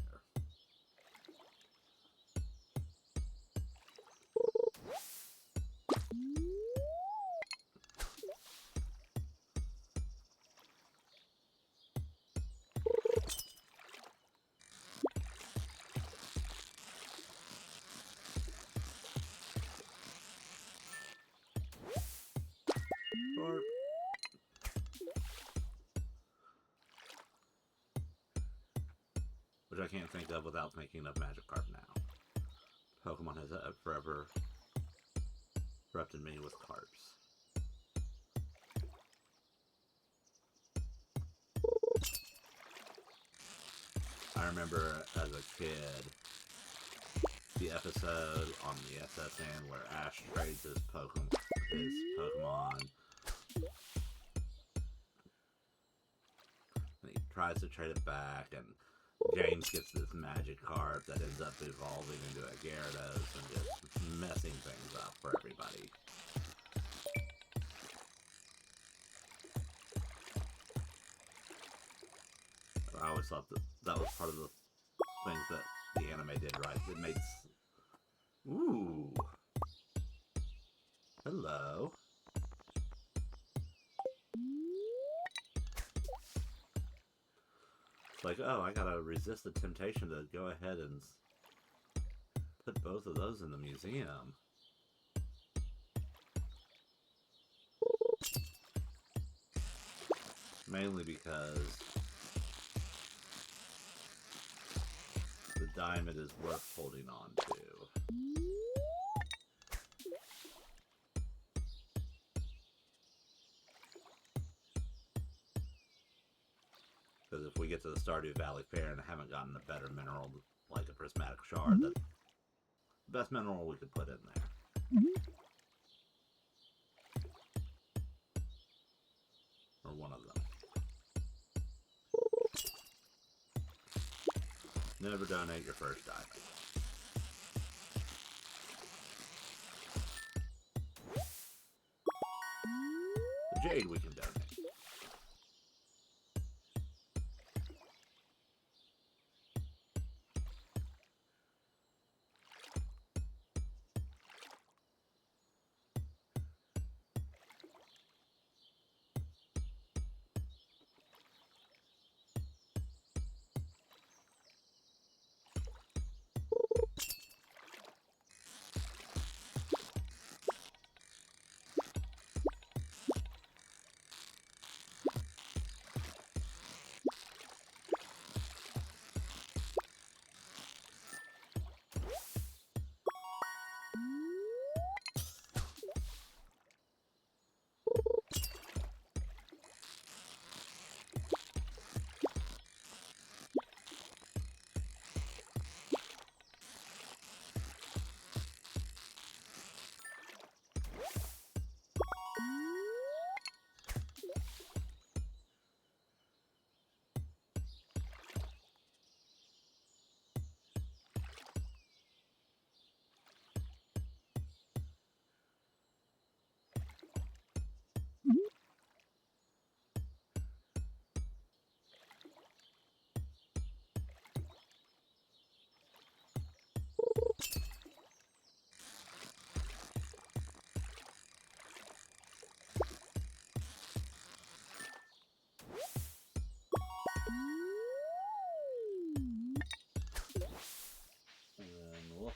S1: Or which I can't think of without thinking of Magikarp now. Pokemon has forever corrupted me with carps. I remember as a kid the episode on the SSN where Ash trades his Pokemon, and he tries to trade it back, and James gets this Magikarp that ends up evolving into a Gyarados and just messing things up for everybody. I always thought that was part of the things that the anime did right. It made... Ooh! Hello. It's like, oh, I gotta resist the temptation to go ahead and put both of those in the museum. Mainly because the diamond is worth holding on to. Because if we get to the Stardew Valley Fair and haven't gotten a better mineral like a prismatic shard, that's the best mineral we could put in there. Or one of them. Never donate your first diamond. The jade we can donate.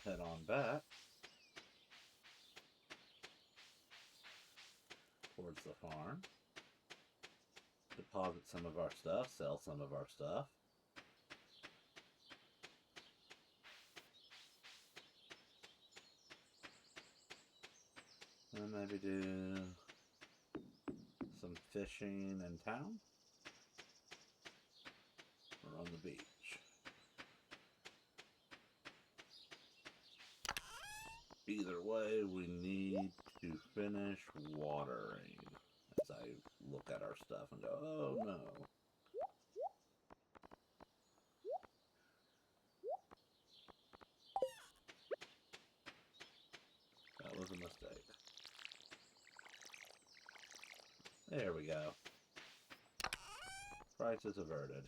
S1: Head on back towards the farm, deposit some of our stuff, sell some of our stuff, and maybe do some fishing in town or on the beach. Either way, we need to finish watering. As I look at our stuff and go, oh no. That was a mistake. There we go. crisis averted.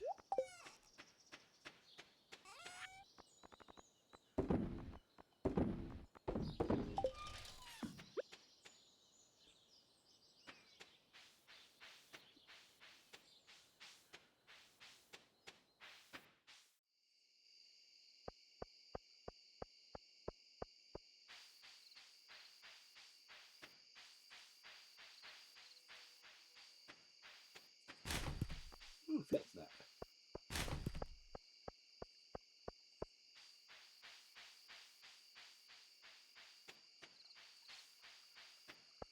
S1: Ooh, field snack.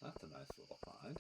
S1: That's a nice little find.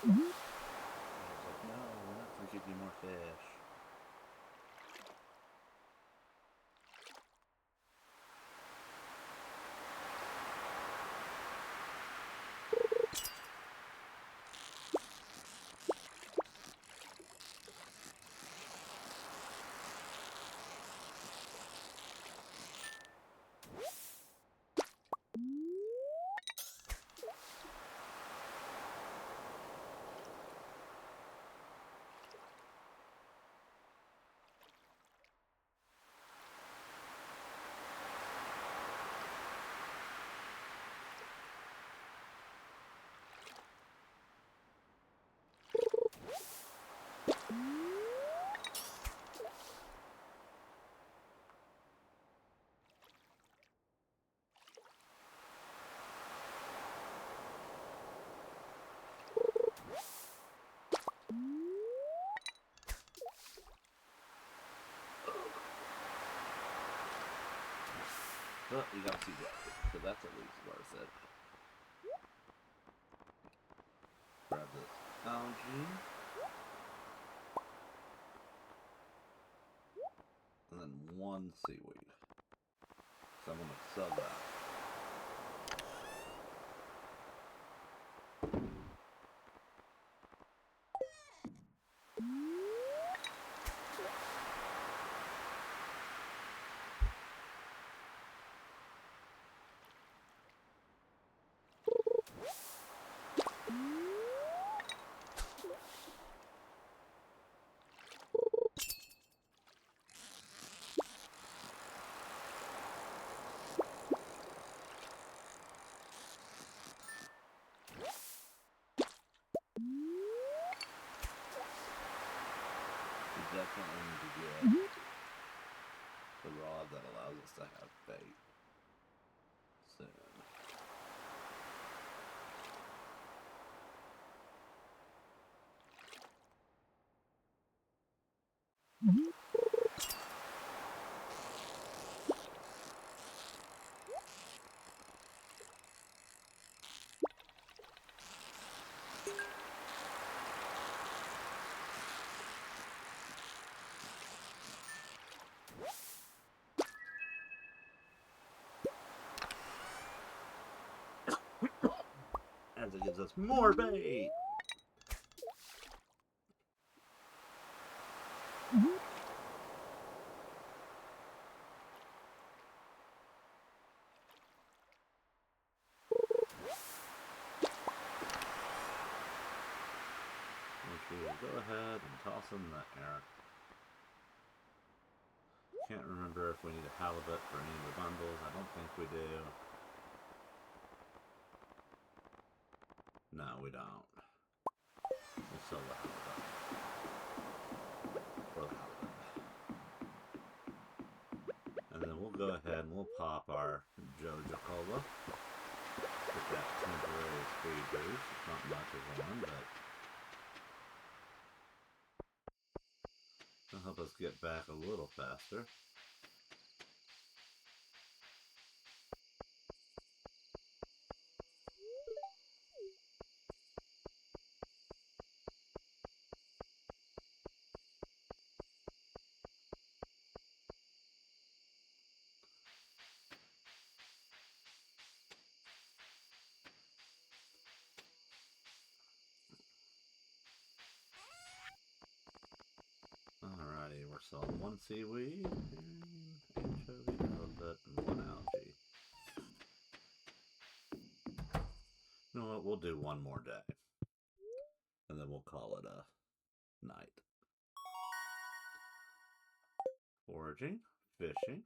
S1: I was like, no, we're not going to give you more fish. But you gotta see that, so that's at least worth it. Grab this algae. And then one seaweed. So I'm gonna sell that. Definitely need to get the rod that allows us to have bait soon. As it gives us more bait. Which we will go ahead and toss in there. Can't remember if we need a halibut for any of the bundles. I don't think we do. No, we don't. We'll sell the halibut. For the halibut. go ahead and we'll pop our Joja Cola. Get that temporary speed boost. It's not much of one, but it'll help us get back a little faster. Alrighty, we're selling one seaweed, anchovy, halibut, and one algae. You know what? We'll do one more day, and then we'll call it a night. Foraging, fishing.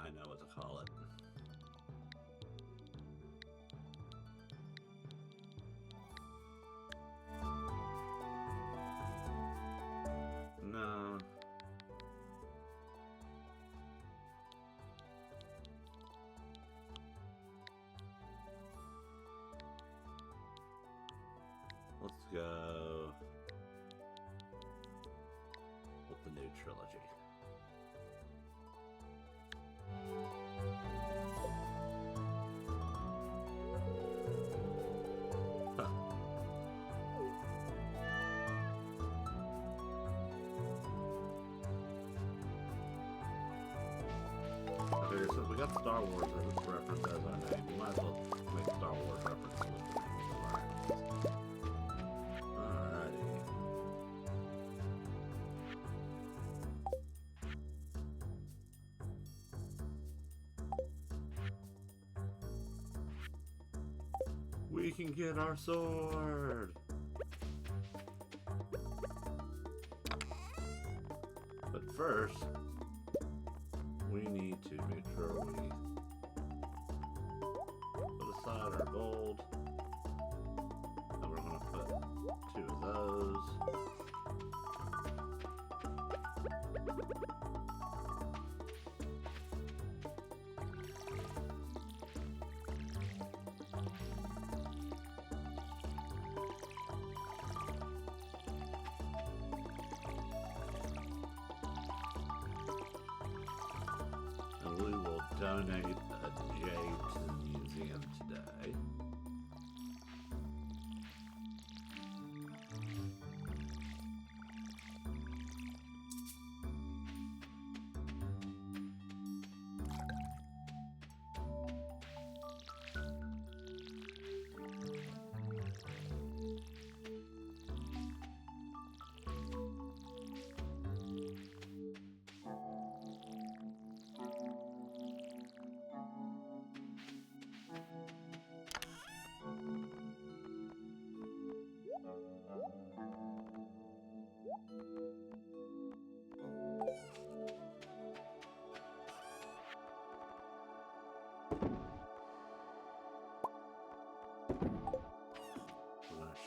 S1: I know what to call it. No. Let's go with the new trilogy. Okay, so we got Star Wars as its reference as our name. We might as well make Star Wars reference with the name of our animals. Alrighty. We can get our sword! But first, we need to make sure we put aside our gold. And we're going to put 2 of those. And we will donate a jade to the museum today.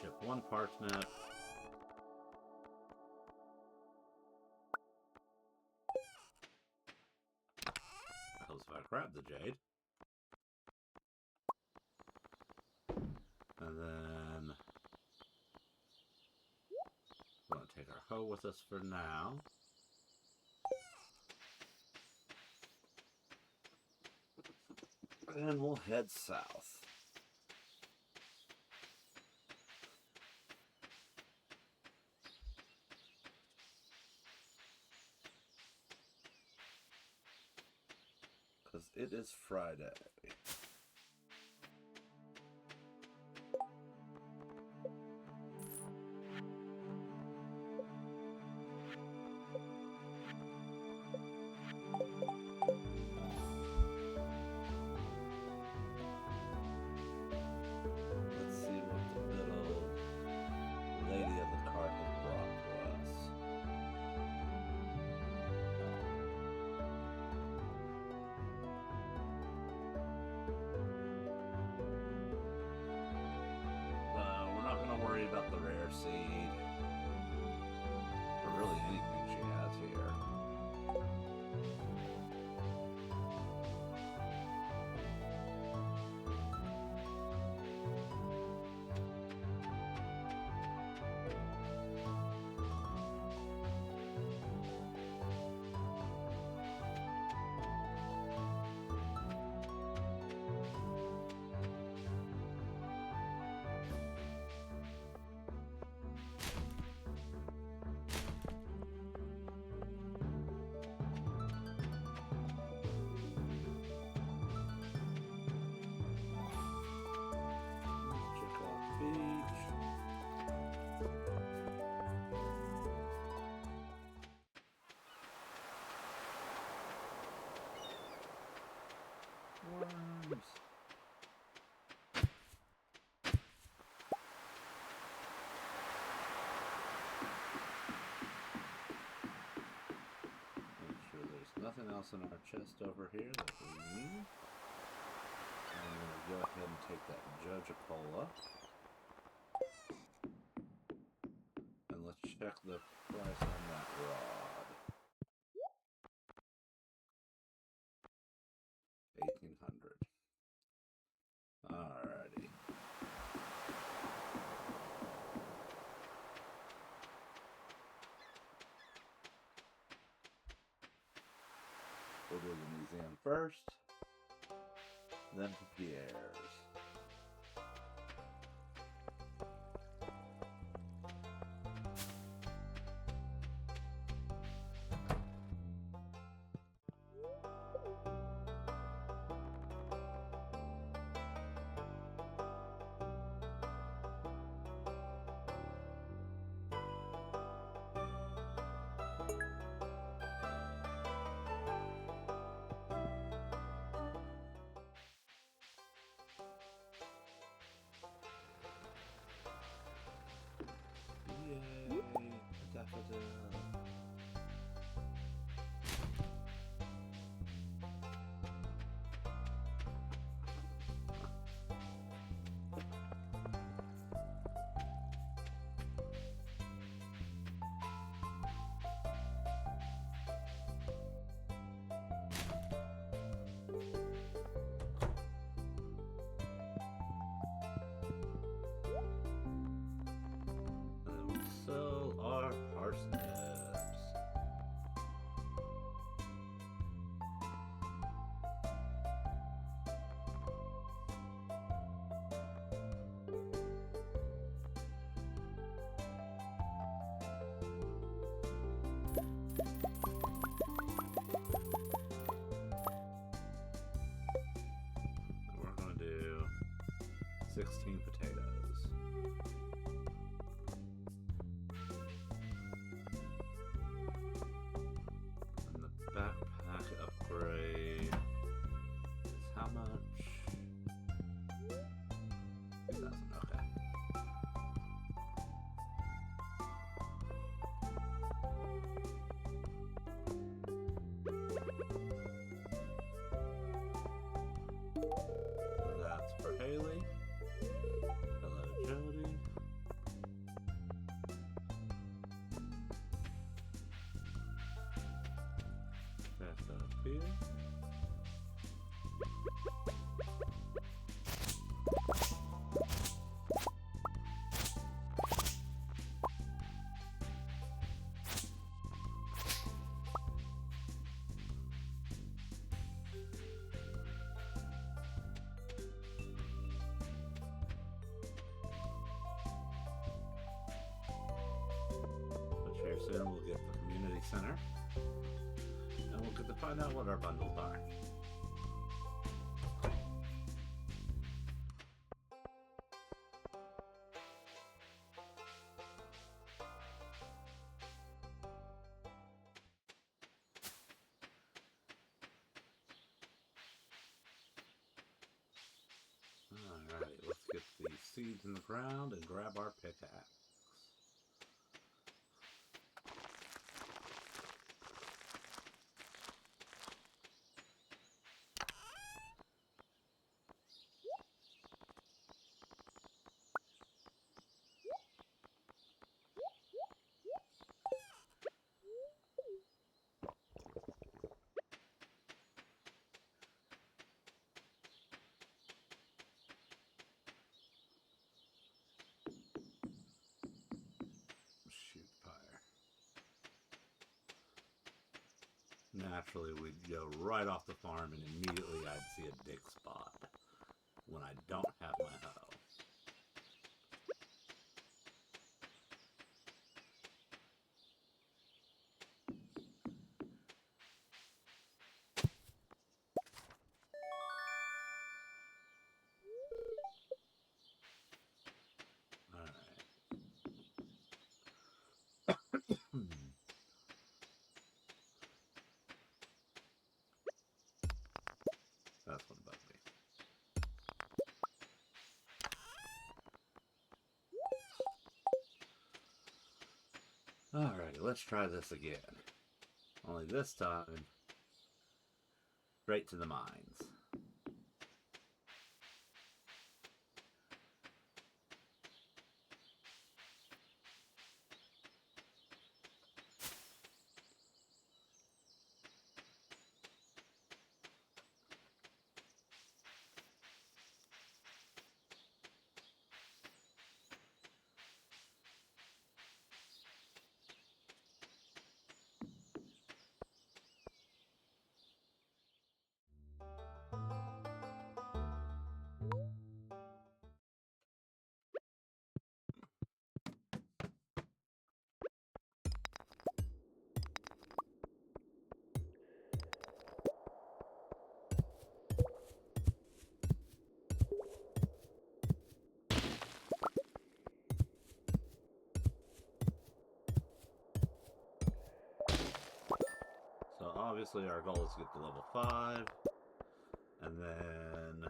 S1: ship one parsnip. Helps if I grab the jade. And then we're going to take our hoe with us for now. And we'll head south. Because it is Friday. Let's see what the little lady of the cart has brought to us. We're not going to worry about the rare seed. Or really anything she has here. Check out beach. Worms. Make sure there's nothing else in our chest over here that we need. I'm going to go ahead and take that judge of cola. And let's check the price on that rod. 1,800. Alrighty. We'll do the museum first, then to Pierre's. soon we'll get the community center. And we'll get to find out what our bundles are. Alright, let's get these seeds in the ground and grab our pickaxe. Shoot fire. Naturally, we'd go right off the farm and immediately I'd see a dig spot when I don't have my hoe. That's what bugged me. Alrighty, let's try this again. Only this time, straight to the mines. So obviously our goal is to get to level 5, and then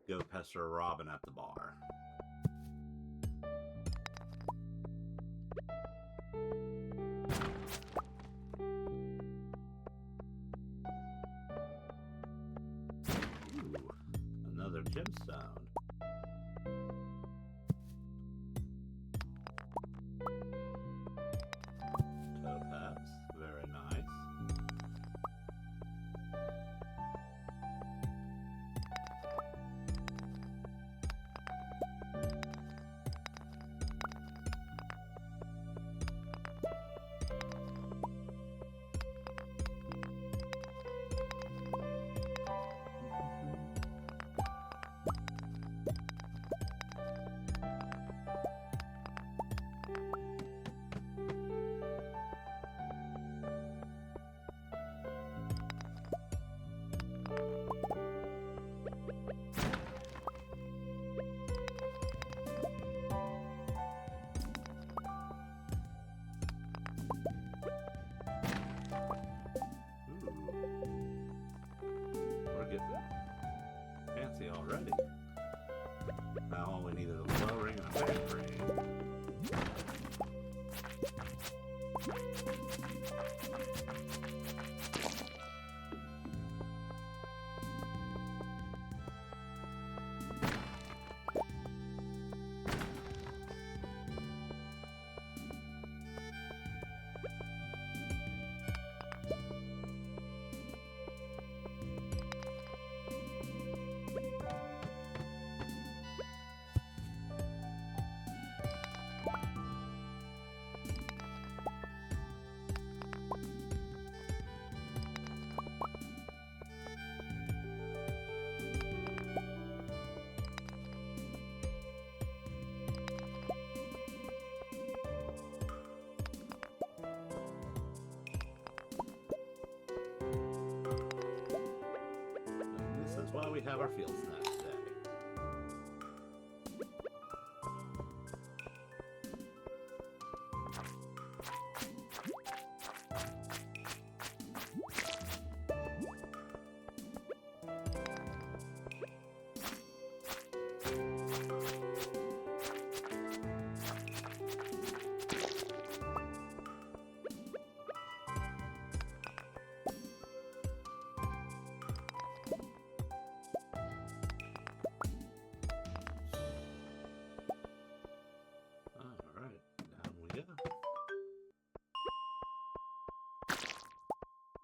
S1: go pester Robin at the bar. Ooh, another gemstone. Topaz, very nice. why we have our field snack today.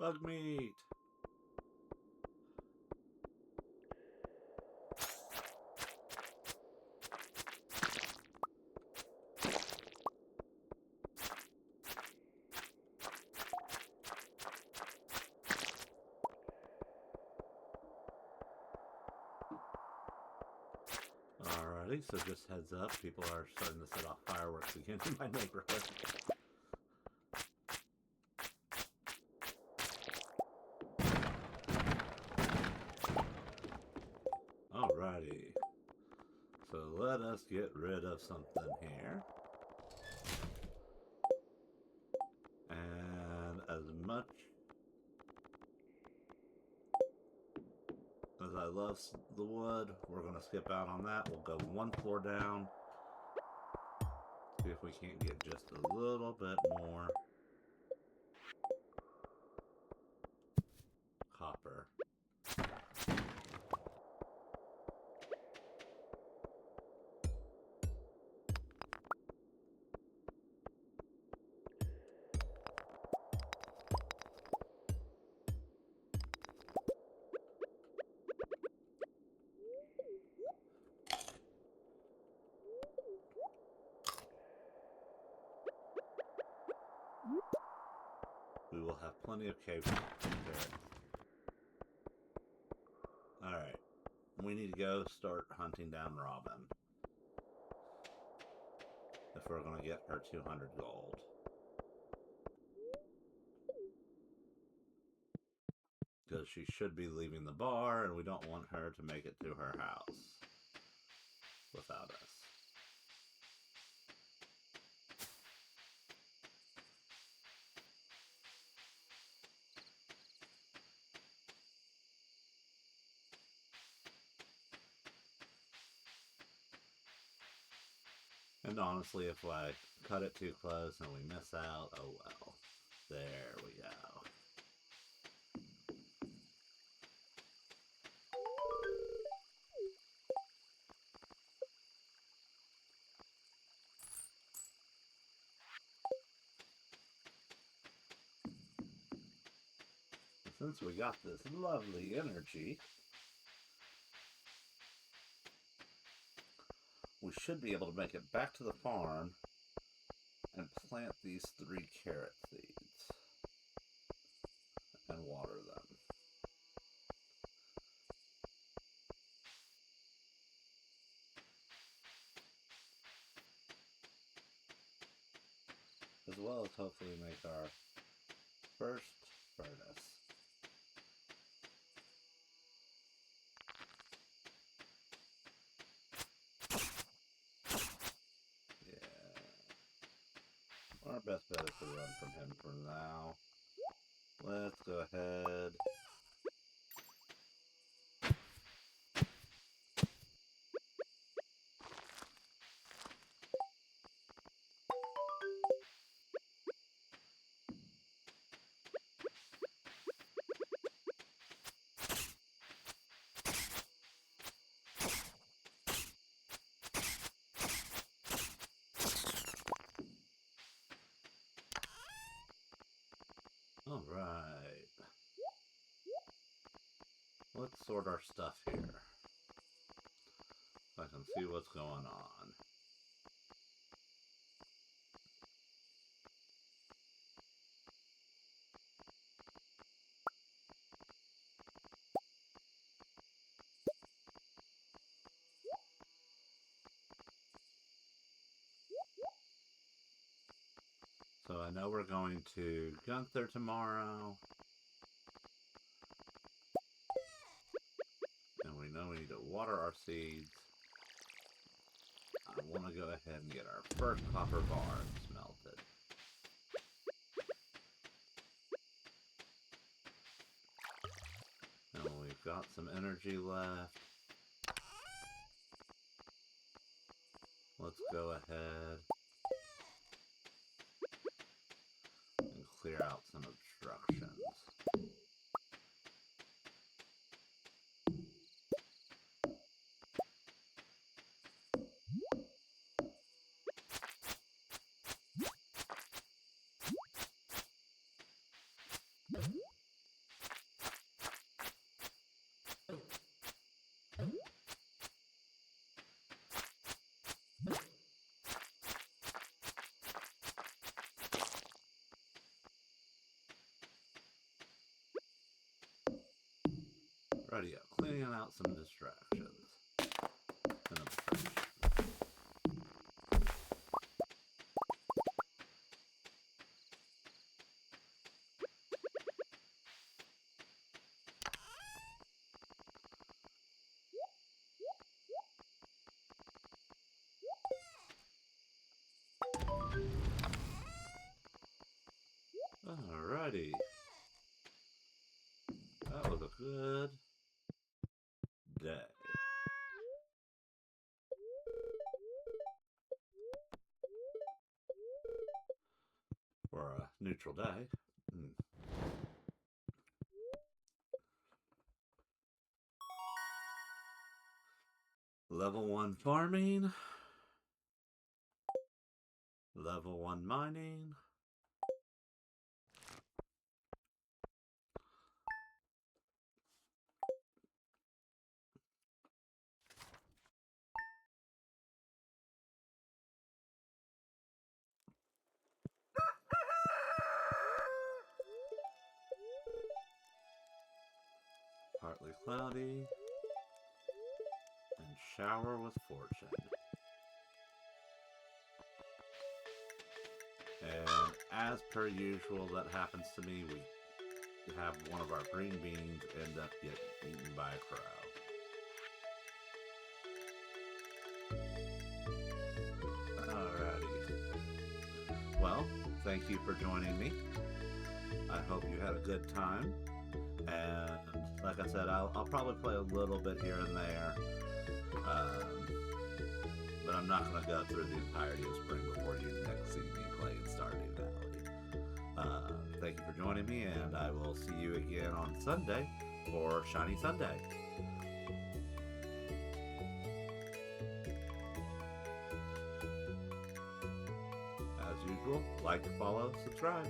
S1: Bug meat! Alrighty, so just heads up, people are starting to set off fireworks again in my neighborhood. Alrighty, so let us get rid of something here. And as much as I love the wood, we're going to skip out on that. We'll go one floor down. See if we can't get just a little bit more copper. We will have plenty of cave carrots. Alright. We need to go start hunting down Robin. If we're going to get her 200 gold. Because she should be leaving the bar, and we don't want her to make it to her house without us. And honestly, if I cut it too close and we miss out, oh well. There we go. Since we got this lovely energy, we should be able to make it back to the farm and plant these 3 carrot seeds and water them. As well as hopefully make our first furnace. Our best bet is to run from him for now. Let's go ahead. Alright. Let's sort our stuff here, so I can see what's going on. So I know we're going to Gunther tomorrow. And we need to water our seeds. I want to go ahead and get our first copper bar smelted. And we've got some energy left. Let's go ahead and clear out some obstructions. Righty up, cleaning out some distractions and obstructions. Alrighty. That was a good day. For a neutral day. Level 1 farming. Level 1 mining. Partly cloudy. And shower with fortune. And as per usual, that happens to me. We have one of our green beans end up getting eaten by a crow. Alrighty. Well, thank you for joining me. I hope you had a good time. And like I said, I'll probably play a little bit here and there. But I'm not going to go through the entirety of spring before you next see me play in Stardew Valley. Thank you for joining me, and I will see you again on Sunday for Shiny Sunday. As usual, like, follow, subscribe.